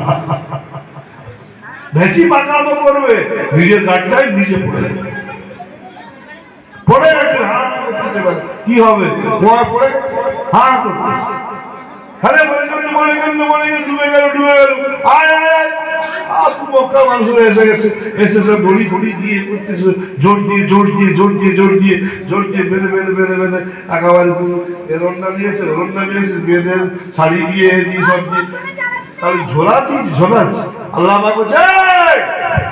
বেশি পাকামো করবে, নিজের গাড়িটাই নিজে পড়ে গেছে, হাত করতে পারে কি হবে, কুয়া পড়ে হাত করতে, আরে মরে গেল মরে গেল মরে গেল, ডুবে গেল ডুবে গেল, আয় আয় আয় মক্কা মানুষ এসে গেছে, এসে সব ঘড়ি ঘড়ি দিয়ে করতেছে, জোর দিয়ে জোর দিয়ে জোর দিয়ে জোর দিয়ে জোর দিয়ে বেঁধে বেঁধে বেঁধে বেঁধে একেবারে রন্না দিয়েছে, রন্না দিয়েছে, বেঁধে শাড়ি দিয়ে দিয়ে সব দিয়ে তাহলে ঝোলা দিয়েছে, ঝোলাচ্ছে। আল্লাহ বলছে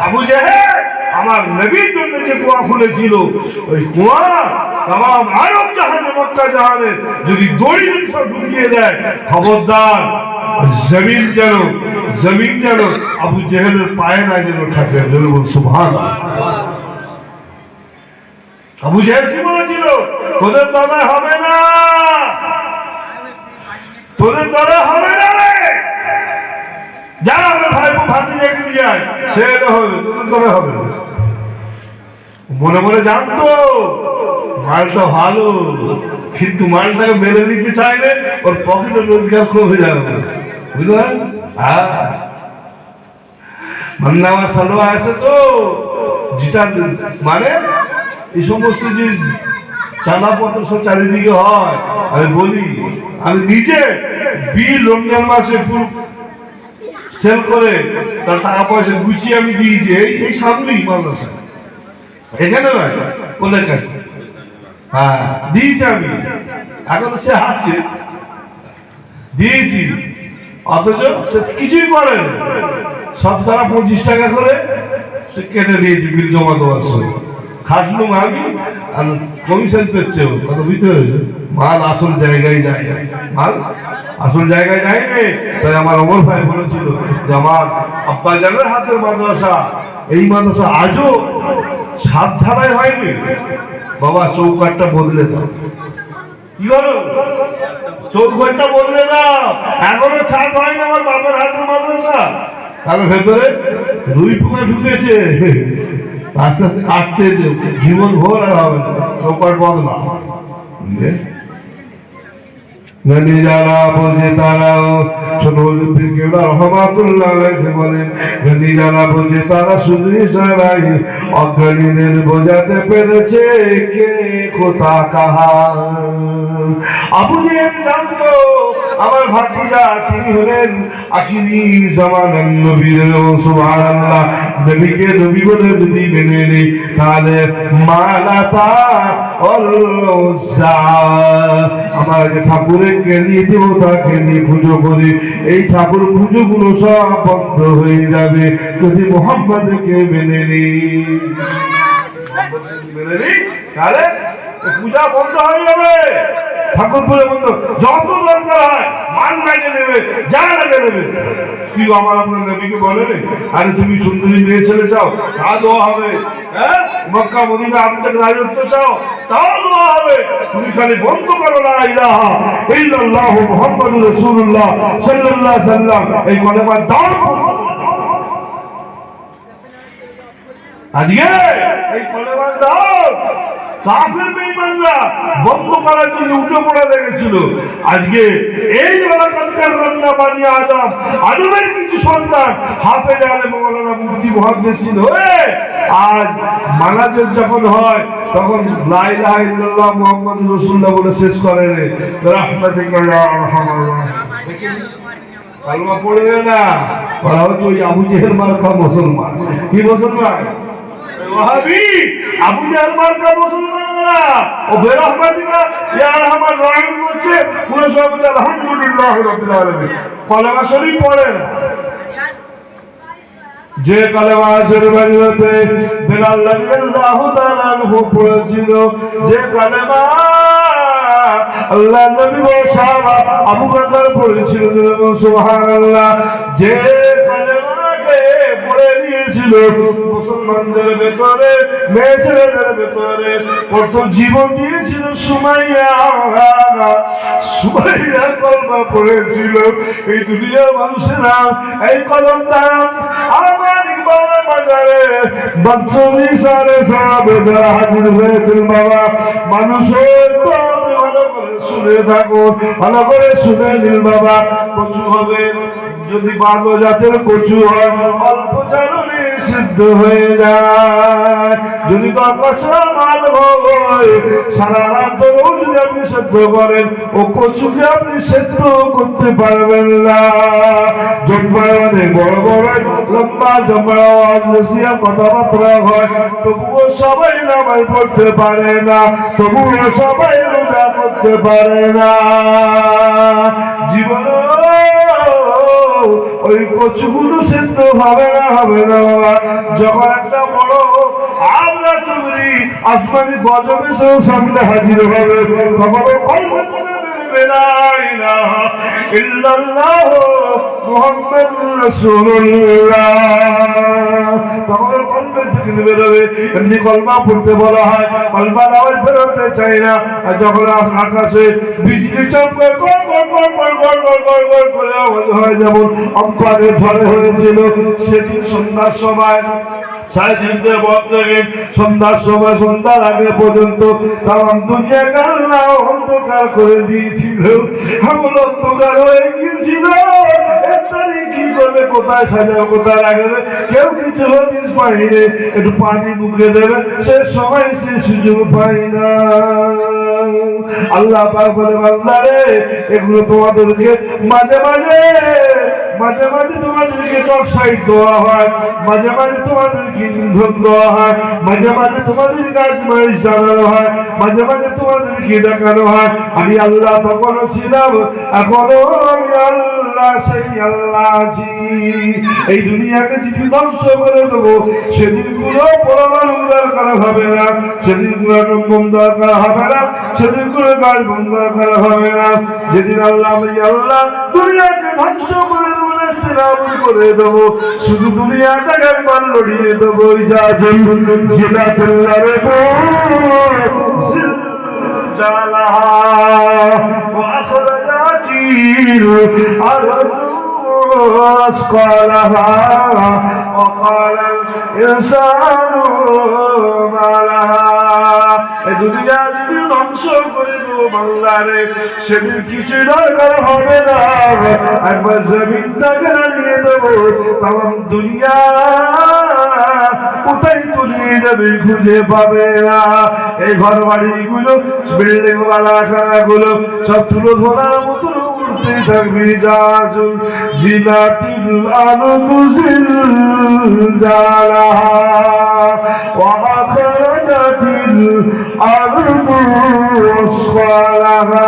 আবু জেহেল আমার নবীর জন্য যে কুয়া খুলেছিল ওই কুয়া তাম আরব জাহানে মক্কা জাহানে যদি দড়ি সব ঢুকিয়ে দেয়, খবরদার জমিন যেন আবু জেহেলের পায়ে না যেন থাকে, বলুন সুবহানাল্লাহ। আবু জেহেল কি বলেছিল, তোদের তলায় হবে না, তোদের তলায় হবে না রে, যারা আমার ভাই ভাতি দেখতে যায় সে হবে, তোদের তলায় হবে না। মনে মনে জানতো মালটা ভালো, কিন্তু মালটাকে মেরে দিতে চাইলে ওর পকেটে রোজগার কমে যাবে, বুঝলেন। মান্নাওয়া সালোয়া আছে তো, যেটা মানে এই সমস্ত যে চাঁদাপত্র সব চারিদিকে হয়, আমি বলি আমি নিজে বিল রমজান মাসে পুরো সেল করে তার টাকা পয়সা গুছিয়ে আমি দিয়েছি এই সামনেই মাদ্রাসা, এখানে নয় ওদের কাছে। হ্যাঁ দিয়েছি আমি, এখন সে হাঁটছে দিয়েছি, অথচ সে কিছুই করে না, সব তারা 25 টাকা করে সে কেটে দিয়েছি বিল জমা দেওয়ার সময়। খাটলুম আমি আর কমিশন পেচ্ছে কত বুঝতে হয়েছে, মাল আসল জায়গায় যায়, মাল আসল জায়গায় যায়নি। তাই আমার অমর ভাই বলেছিল যে আমার আব্বা জানের হাতের মাদ্রাসা, এই মাদ্রাসা আজও ছাদ ঢালাই হয়নি, বাবা চৌকাঠটা বদলে দাও। কি বলো, চৌকাঠটা বদলে দাও, এখনো ছাদ হয় না আমার বাবার হাতের মাদ্রাসা। তাহলে ভেতরে রুই পোকা ঢুকেছে, আস্তে আস্তে কাটতে জীবন ভোর আর হবে না, চৌকাঠ বদলা। নদী যারা বোঝে তারাও ছোট রহমাতুল্লাহ বলেন, নদী যারা বোঝে তারা শুধু ইশারায় অজ্ঞানীদের বোঝাতে পেরেছে কে কোথা কাহা। আবু জেহেল জানতো আমার ভাতিজা তিনি হলেন আখিরি জামানার নবী। সুবহানাল্লাহ, নবীকে নবী বলে যদি মেনে নেই তাহলে মালাতা আমার ঠাকুরের কেনি দেবতাকে নিয়ে পুজো করি, এই ঠাকুর পুজো গুলো সব বন্ধ হয়ে যাবে যদি মুহাম্মদকে মেনে নিই। তাহলে পূজা বন্ধ হয়ে যাবে, ঠাকুর পুজো বন্ধ, যত দরকার হয় মান লাগে নেবে, যা লাগে নেবে। কি আমার আপনার নবীকে বলে রে, আরে তুমি সুন্দরী মেয়ে ছেলে চাও তা দেওয়া হবে, হ্যাঁ মক্কা মদিনা আপনাদের রাজত্ব চাও তাও দেওয়া হবে, তুমি খালি বন্ধ করো না ইলাহা ইল্লাল্লাহু মুহাম্মাদুর রাসূলুল্লাহ সাল্লাল্লাহু আলাইহি সাল্লাম, এই কলেমার দাও। আজকে এই কলেমার দাও কাফের বেঈমানরা বন্ধ করার জন্য উঠে পড়া লেগেছিল। আজকে এই এলাকার রান্না বানিয়ে আদমের কিছু সন্তান হাফেজ আলেম মাওলানা মুফতি মুহাদ্দিসিন হয়ে আজ মানাজত যখন হয় তখন লা ইলাহা ইল্লাল্লাহ মুহাম্মাদুর রাসূলুল্লাহ বলে শেষ করে রে রাহমাতুকা ইয়া আরহামার রাহিমিন। কালমা পড়বে না, ওরা হচ্ছে ওই আবু জেহেল মার্কা মুসলমান। কি মুসলমান? ওয়াহাবি। আবু জেহেল মার্কা মুসলমানরা ও বেরহমাতিকা ইয়া আরহামার রাহিম বলছে পুরো সব আলহামদুলিল্লাহ রাব্বিল আলামিন। কলেমা শরীফ পড়ে না, যে কালেমা শরীফে বেলাল রাদিয়াল্লাহু তাআলা আনহু পড়েছিল, যে কালেমা আল্লাহ নবী ও সাহাবা আবু বকর পড়েছিল, সুবহানাল্লাহ, যে কালেমাকে পড়ে নিয়েছিল মুসলমানদের ভেতরে মেয়ে ছেলেদের ভেতরে প্রথম জীবন দিয়েছিল সুমাইয়া। সুমাইয়া কলমা পড়েছিল। এই দুনিয়ার মানুষেরা এই কলম দ্বারা আমার ইকবালের বাজারে বাচ্চি সারে সাহাবে যারা হাজির হয়েছিল বাবা, মানুষের ভালো করে শুনে থাকুন, ভালো করে শুনে নিন বাবা। কচু হবে, যদি ভালো জাতের কচু হয় অল্প চালনে সিদ্ধ হয়ে যায়, যদি কচা মাল হয় সারা রাত যদি আপনি সেদ্ধ করেন ও কচুকে আপনি সেদ্ধ করতে পারবেন না। জম্মায় অনেক বড় বড় লম্বা জম্মা আওয়াজ বসিয়া কথাবার্তা হয়, তবুও সবাই নামাজ পড়তে পারে না, তবুও সবাই রোজা করতে পারে না। জীবন ওই কচুগুলো সিদ্ধ হবে না, হবে না। যখন একটা বড় আমরা তুমি আসমানি গজব এসেও সামনে হাজির হবে, তখন কলকাতা বেরোবে না ইলাহা ইল্লাল্লাহ মুহাম্মাদুর রাসূলুল্লাহ, তখন কলবে থেকে বেরোবে। এমনি কলমা পড়তে বলা হয়, কলমার আওয়াজ বেরোতে চাই না। আর যখন আকাশে বিজলি চমকে গড় গড় গড় গড় গড় গড় গড় গড় করে আওয়াজ হয়, যেমন আম্পানের ঝড়ে হয়েছিল সেদিন সন্ধ্যার সময় সাড়ে 3টে থেকে সন্ধ্যার সময়, সন্ধ্যার আগে পর্যন্ত তাম দুনিয়াকে আল্লাহ অন্ধকার করে দিয়েছিল। আমল অন্ধকার হয়ে গিয়েছিল। কি করবে, কোথায় সাজাবে, কোথায় রাখবে, কেউ কিছু হদিস পাইনি। একটু পানি মুখে দেবে, সে সময় সে সুযোগ পাই না। আল্লাহ পাক বলে, বান্দারে এগুলো তোমাদেরকে মাঝে মাঝে তোমাদেরকে টকসাইড দেওয়া হয়, মাঝে মাঝে তোমাদেরকে ইন্ধন দেওয়া হয়, মাঝে মাঝে তোমাদের কাজ মাইজ জানানো হয়, মাঝে মাঝে তোমাদেরকে দেখানো হয় আমি আল্লাহ তখনও ছিলাম, এখনো আমি আল্লাহ সেই আল্লাহ আছি। এই দুনিয়াকে যদি ধ্বংস করে দেবো, সেদিন কোনো পরমাণু দরকার হবে না, সেদিন কোনো আটম দরকার হবে না, সেদিন কোনো গাছ বন্ধ দরকার হবে না। যেদিন আল্লাহ আমি আল্লাহ দুনিয়াকে ধ্বংস করে দেবো, করে দেবো, শুধু দুনিয়াটাকে একবার লড়িয়ে দেবো। وقال الإنسان ما لها দুনিয়া যদি ধ্বংস করে দেবো বাংলারে, সেদিন কিছু দরকার হবে না, একবার জমিনটাকে দাঁড়িয়ে দেবো। তাম দুনিয়া কোথায় তুলিয়ে যাবে খুঁজে পাবে না। এই ঘর বাড়িগুলো, বিল্ডিং গুলো সব তুলো ধরার মতো উঠতে থাকবে। জাজুল জিলাতিল আরদুজিল জালাহা ওয়া আখরাজাতিল আরদু আসফালাহা।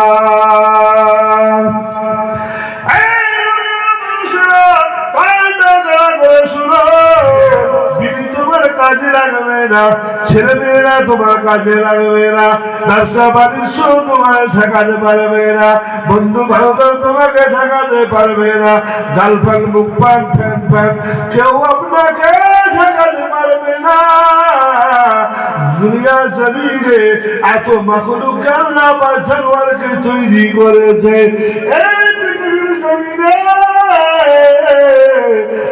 কাজে লাগবে না, ছেলে মেয়েরা তোমার কাজে লাগবে না, ব্যবসা বাণিজ্য তোমার ঠেকাতে পারবে না, বন্ধু বান্ধব তোমাকে ঠেকাতে পারবে না, গার্লফ্রেন্ড মুখ পান ফ্যান ফ্যান কেউ আপনাকে ঠেকাতে পারবে না। দুনিয়া জমিনে এত মাখলুক আল্লাহ পাক জানোয়ারকে তৈরি করেছে। এই পৃথিবীর জমিনে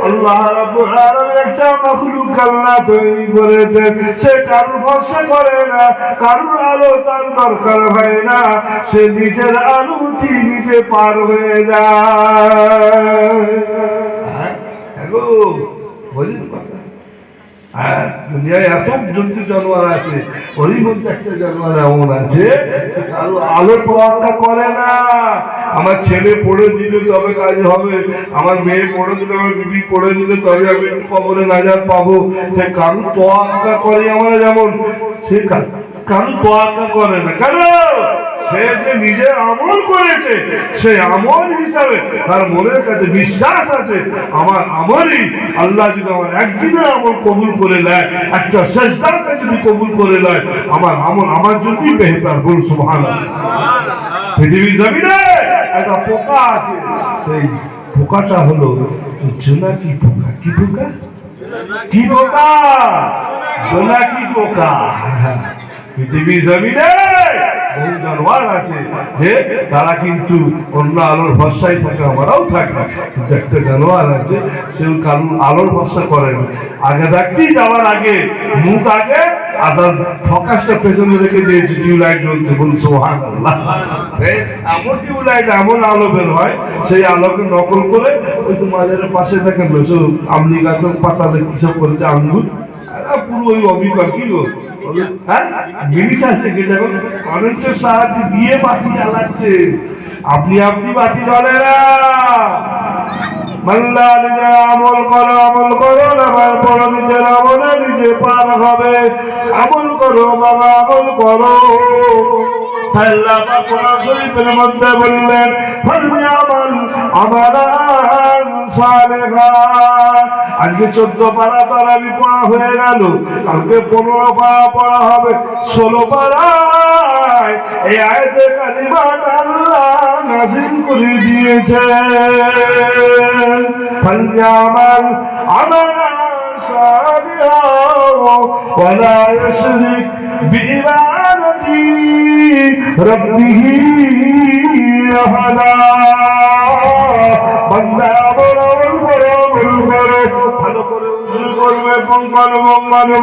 আল্লাহ রাব্বুল আলামিন একটা মাখলুক আল্লাহ তৈরি করেছেন, সে কারোর ভরসা করে না, কারোর আলো তার দরকার হয় না, সে নিজের আলোতে নিজে পার হয়ে যায়। দুনিয়ায় এত জন্তু জানোয়ার আছে, ওর মধ্যে একটা জানোয়ার এমন আছে কারো আলো তোয়াক্কা করে না। আমার ছেলে পড়ে দিলে তবে কাজ হবে, আমার মেয়ে পড়ে দিলে, আমার বিবি পড়ে দিলে তবে আমি কবরে নাজাত পাবো। সে কারো তোয়াক্কা করে, আমরা যেমন সে কারো তোয়াক্কা করে না। কেন? সে যে নিজে আমল করেছে, সে আমল হিসাবে তার মনের কাছে বিশ্বাস আছে, আমার আমলই আল্লাহ যদি আমার একদিনের আমল কবুল করে নেয়, একটা সেজদাকে যদি কবুল করে নেয়, আমার আমল আমার জন্যই বেহতার। বল সুবহানাল্লাহ। পৃথিবীর জমিনে একটা পোকা আছে, সেই পোকাটা হলো জোনাকি পোকা। কি পোকা? কি পোকা? জোনাকি পোকা। পৃথিবীর জমিনে বহু জানোয়ার আছে যে তারা কিন্তু অন্য আলোর ভরসায় থাকে, আমরাও থাকি, কিন্তু একটা জানোয়ার আছে সে কারণ আলোর ভরসা করে না। আগে থাকতেই যাওয়ার আগে মুখ আগে আদার ফোকাসটা পেছনে রেখে দিয়েছে, টিউবলাইট জ্বলছে। বলুন সুবহানাল্লাহ। এমন টিউবলাইট, এমন আলো বের হয়, সেই আলোকে নকল করে ওই তো মাঝের পাশে দেখেন আমলি গাছের পাতাতে কিসব করেছে, আঙ্গুর পুরো ওই অবিকল কি গো, হ্যাঁ জিনিস থেকে দেখুন কারেন্টের সাহায্যে দিয়ে বাতি জ্বালাচ্ছে। আপনি বাতি জ্বলে না। মাল্লা নিজে আমল করো নামার পড়ো, নিজের আমলে নিজে পার হবে। আমল করো বাবা, আমল করো। আল্লাহ পাক কোরআন শরীফের মধ্যে বললেন, ফালইয়ামাল আমালান সালিহান। আজকে 14 পারা তারাবি পড়া হয়ে গেল, কালকে 15 পারা পড়া হবে। 16 পারায় এই আয়াতে কারিমাটা আল্লাহ নাযিল করে দিয়েছেন। ফালইয়ামাল আমালান সালিহান ওয়া লা ইউশরিক বিইবাদাতি রাব্বিহি আহাদা। বান্দা আমল করো, ভালো করে উযু করবে, মঙ্গল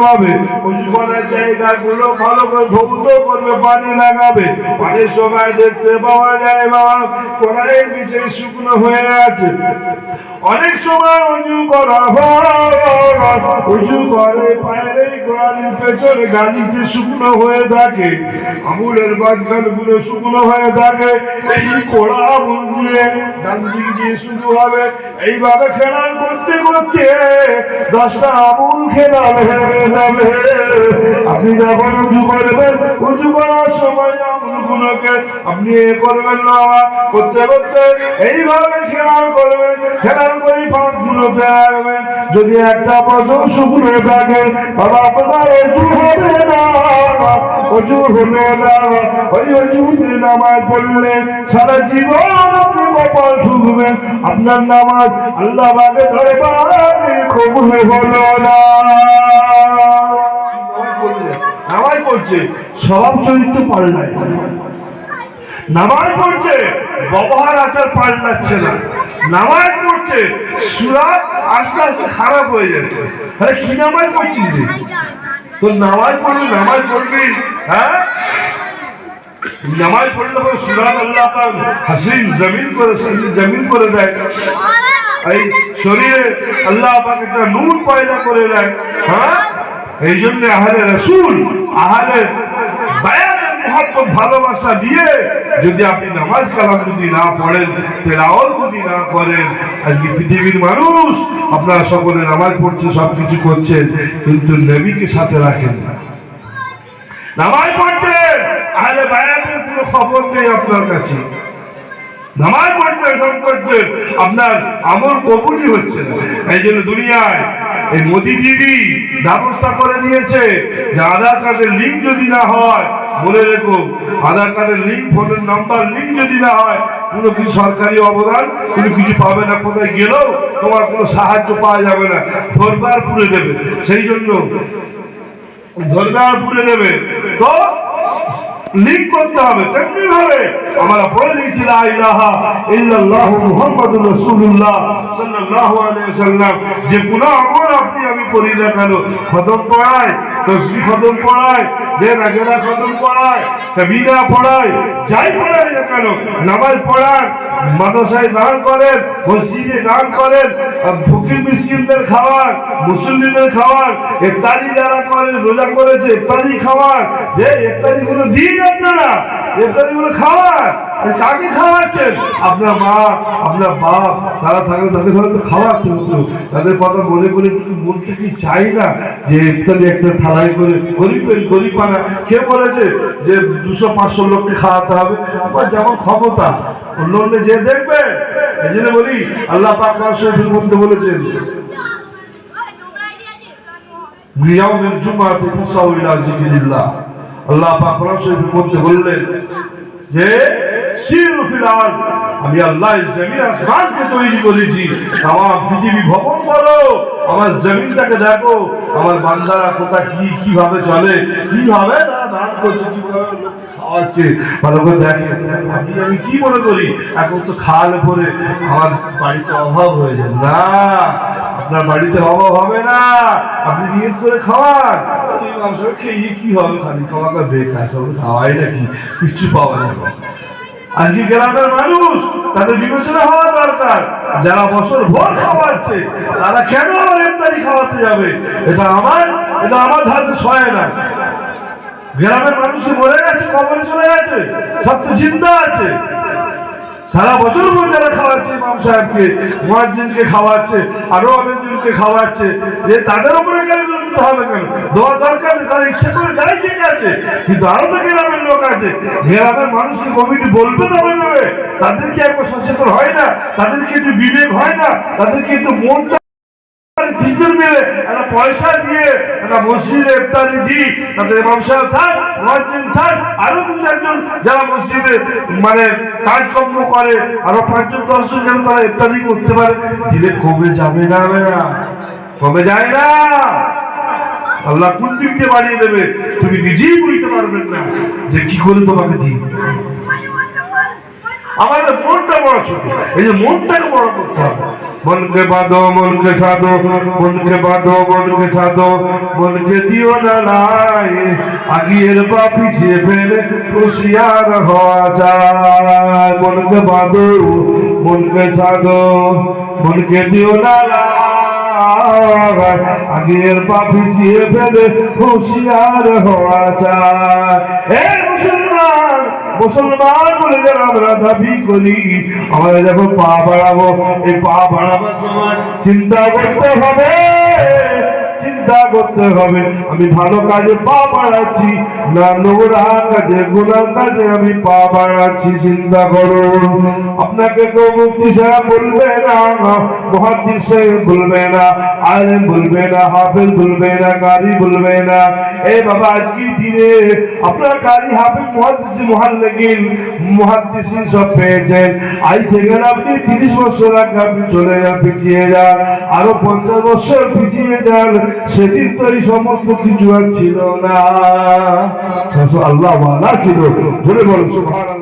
হবে। উজু করার জায়গাগুলো ভালো করে ধৌত করবে, পানি লাগাবে। অনেক সময় দেখতে পাওয়া যায় বাবা কোরআনের নিচে শুকনো হয়ে আছে। অনেক সময় উজু করা উজু করে পায়ের গোড়ালির পেছনে গালিতে শুকনো হয়ে থাকে, আঙুলের মাঝখান গুলো শুকনো হয়ে থাকে। এই কোড়া আঙুল দিয়ে ডান দিক দিয়ে শুরু হবে, এইভাবে খেলার করতে করতে 10টা আঙুল খেলার হয়ে যাবে। আপনি যখন উজু করবেন, উজু করার সময় আঙুলগুলোকে আপনি করবেন না, করতে করতে এইভাবে খেলার করবেন, খেলার করে পাঁচগুলোতে রাখবেন। যদি একটা বছর শুকনো থাকে বাবা আপনার উজু হবে না, উজু হবে না। ওই উজুতে নামাজ পড়লে সারা জীবন আপনি কপাল ঠুকবেন, আপনার নামাজ আল্লাহ পাকের দরবারে কবুল হলো না। নামাজ পড়ছে স্বভাব চরিত্র পাল্টায়, নামাজ পড়ছে ব্যবহার আচার পাল্টাচ্ছে না, নামাজ পড়ছে সুরাত আস্তে আস্তে খারাপ হয়ে যাচ্ছে। আরে কি নামাজ পড়ছিস রে? তো নামাজ পড়বি, নামাজ পড়বি, হ্যাঁ নামাজ পড়লে সুরাত আল্লাহ পাক হাসিন জমিন করে দেয়, এই শরীরে আল্লাহ পাক একটা নূর পয়দা করে দেয়। হ্যাঁ এই জন্য আহলে রাসূল আহলে বায়াতের মুহাব্বত ভালোবাসা দিয়ে যদি আপনি নামাজ কালাম যদি না পড়েন, তেলাওয়াত যদি না করেন, আজকে পৃথিবীর মানুষ আপনারা সকলে নামাজ পড়ছে সবকিছু করছেন কিন্তু নবীকে সাথে রাখেন না। নামাজ পড়ছেন আহলে বায়াতের কোনো খবর নেই আপনার কাছে, নামাজ পড়তে সব করছেন আপনার আমল কবুলই হচ্ছে না। এই জন্য দুনিয়ায় এই মোদি দিদি ব্যবস্থা করে দিয়েছে যে আধার কার্ডের লিঙ্ক যদি না হয়, বলে রেখো আধার কার্ডের লিঙ্ক, ফোনের নাম্বার লিঙ্ক যদি না হয় কোনো কিছু সরকারি অবদান কোনো কিছু পাবে না, কোথায় গেলেও তোমার কোনো সাহায্য পাওয়া যাবে না, ধরবার পুড়ে দেবে। সেই জন্য ধরবার পুড়ে দেবে, তো লিঙ্ক করতে হবে। তেমনি ভাবে আমরা পড়ে নিয়েছি লা ইলাহা ইল্লাল্লাহু মুহাম্মাদুর রাসূলুল্লাহ সাল্লাল্লাহু আলাইহি ওয়াসাল্লাম। যে কোনো আমল আপনি আমি করি না কেন, খতম পড়ায়, তসবিহ খতম পড়ায়, যে নাজরা খতম পড়ায়, সাবিনা পড়ায়, যাই পড়ায় না কেন, নামাজ পড়ান, মাদ্রাসায় দান করেন, মসজিদে দান করেন, ফকির মিসকিনদের খাওয়ান, মুসল্লিদের খাওয়ান, ইফতারি যারা করেন রোজা করেছে ইফতারি খাওয়ান, যে ইফতারি গুলো দিন আপনারা ইফতারি গুলো খাওয়ান। কাকে খাওয়াচ্ছেন? আপনার মা আপনার বাপ তারা থাকলে তাদের ঘরে তো খাওয়াতে হতো, তাদের কথা মনে করে বলতে কি চাই না যে ইফতারি একটা থালায় করে গরিব পানা কে বলেছে যে 200-500 লোককে খাওয়াতে হবে, আমার যেমন ক্ষমতা অন্য অন্য যে দেখবে। এই জন্য বলি আল্লাহ পাক কোরআন শরীফের মধ্যে বলেছেন লিয়াউমিল জুমআতি ফাসাউ ইলা যিকরিল্লাহ। আল্লাহ পাক কোরআন শরীফের মধ্যে বললেন যে সিরু ফিল আরদ, আমি আল্লাহ জমিন আসমানকে তৈরি করেছি, আমার পৃথিবী ভ্রমণ করো, আমার জমিনটাকে দেখো, আমার বান্দারা কোথায় কিভাবে চলে, কিভাবে তারা দান করছে, কিভাবে খাওয়াচ্ছে, ভালো করে দেখে। আমি কি মনে করি এখন তো খাওয়ালে পরে আমার বাড়িতে অভাব হয়ে যায় না, আপনার বাড়িতে অভাব হবে না, আপনি নিয়ত করে খাওয়ান। খেয়ে কি হবে, খালি খাওয়াটা বেকার, সব খাওয়াই নাকি কিছু পাওয়া যাবে। আজকে গ্রামের মানুষ তাদের বিবেচনা হওয়া দরকার, যারা বছর ভোর খাওয়াচ্ছে তারা কেন ইফতারি খাওয়াতে যাবে? এটা আমার ধারণা সয় না। গ্রামের মানুষ মরে গেছে, কবরে চলে গেছে, সব তো জিন্দা আছে। সারা বছর ভোর যারা খাওয়াচ্ছে ইমাম সাহেবকে, মুয়াজ্জিনকে খাওয়াচ্ছে, আরো অনেকজনকে খাওয়াচ্ছে, যে তাদের উপরে কেন জড়িত হবে? কেন দেওয়া দরকার, তারা ইচ্ছে করে যায়, ঠিক আছে, কিন্তু আরো তো গ্রামের লোক আছে, গ্রামের মানুষকে কমিটি বলবে তবে দেবে, তাদেরকে একবার সচেতন হয় না, তাদেরকে একটু বিবেক হয় না, তাদেরকে একটু মনটা তিনজন মিলে একটা পয়সা দিয়ে একটা মসজিদে ইফতারি দিই, তাদের ইমাম সাহেব থাক, মুয়াজ্জিন থাক, আরো 2-4জন যারা মসজিদে মানে কাজকর্ম করে, আরো 5-10 জন তারা ইফতারি করতে পারে, দিলে কমে যাবে না? কমে যায় না। আল্লাহ কোন দিক দিয়ে বাড়িয়ে দেবে তুমি নিজেই বুঝতে পারবেন না যে কি করে তোমাকে দিই। আমাদের মনটা বড় ছোট, এই যে মনটাকে বড় করতে হবে। মনকে বাঁধো মনকে সাধো, মনকে বাঁধো মনকে সাধো, মনকে দিও না লাই, আগিয়ে বা পিছিয়ে ফেলে হুঁশিয়ার হওয়া যায়। মনকে বাঁধো মনকে সাধো, মনকে দিও না লাই, আগিয়ে বা পিছিয়ে ফেলে হুঁশিয়ার হওয়া যায়। হে মুসলমান, মুসলমান বলে যারা আমরা দাবি করি, আমরা যখন পা বাড়াবো, এই পা বাড়াবার সময় চিন্তা করতে হবে, চিন্তা করতে হবে আমি ভালো কাজে পা বাড়াচ্ছি না নোংরা কাজে গুনাহ কাজে আমি পা বাড়াচ্ছি। চিন্তা করুন। আপনাকে কেউ মুফতি সাহেব বলবে না, মুহাদ্দিস সাহেব বলবে না, আলেম বলবে না, হাফেজ বলবে না, কারি বলবে না। এই বাবা আজকে দিনে আপনার কারি, হাফেজ, মুহাদ্দিস, মুহাল্লিকিন, মুহাদ্দিসিন সব পেয়েছেন। আজ থেকে আপনি 30 বছর আগে আপনি চলে যান, পিছিয়ে যান, আরো 50 বছর পিছিয়ে যান, সেদিন তো এই সমস্ত কিছু আর ছিল না। আল্লাহ ওয়ালা ছিল। জোরে বলো সুবহানাল্লাহ।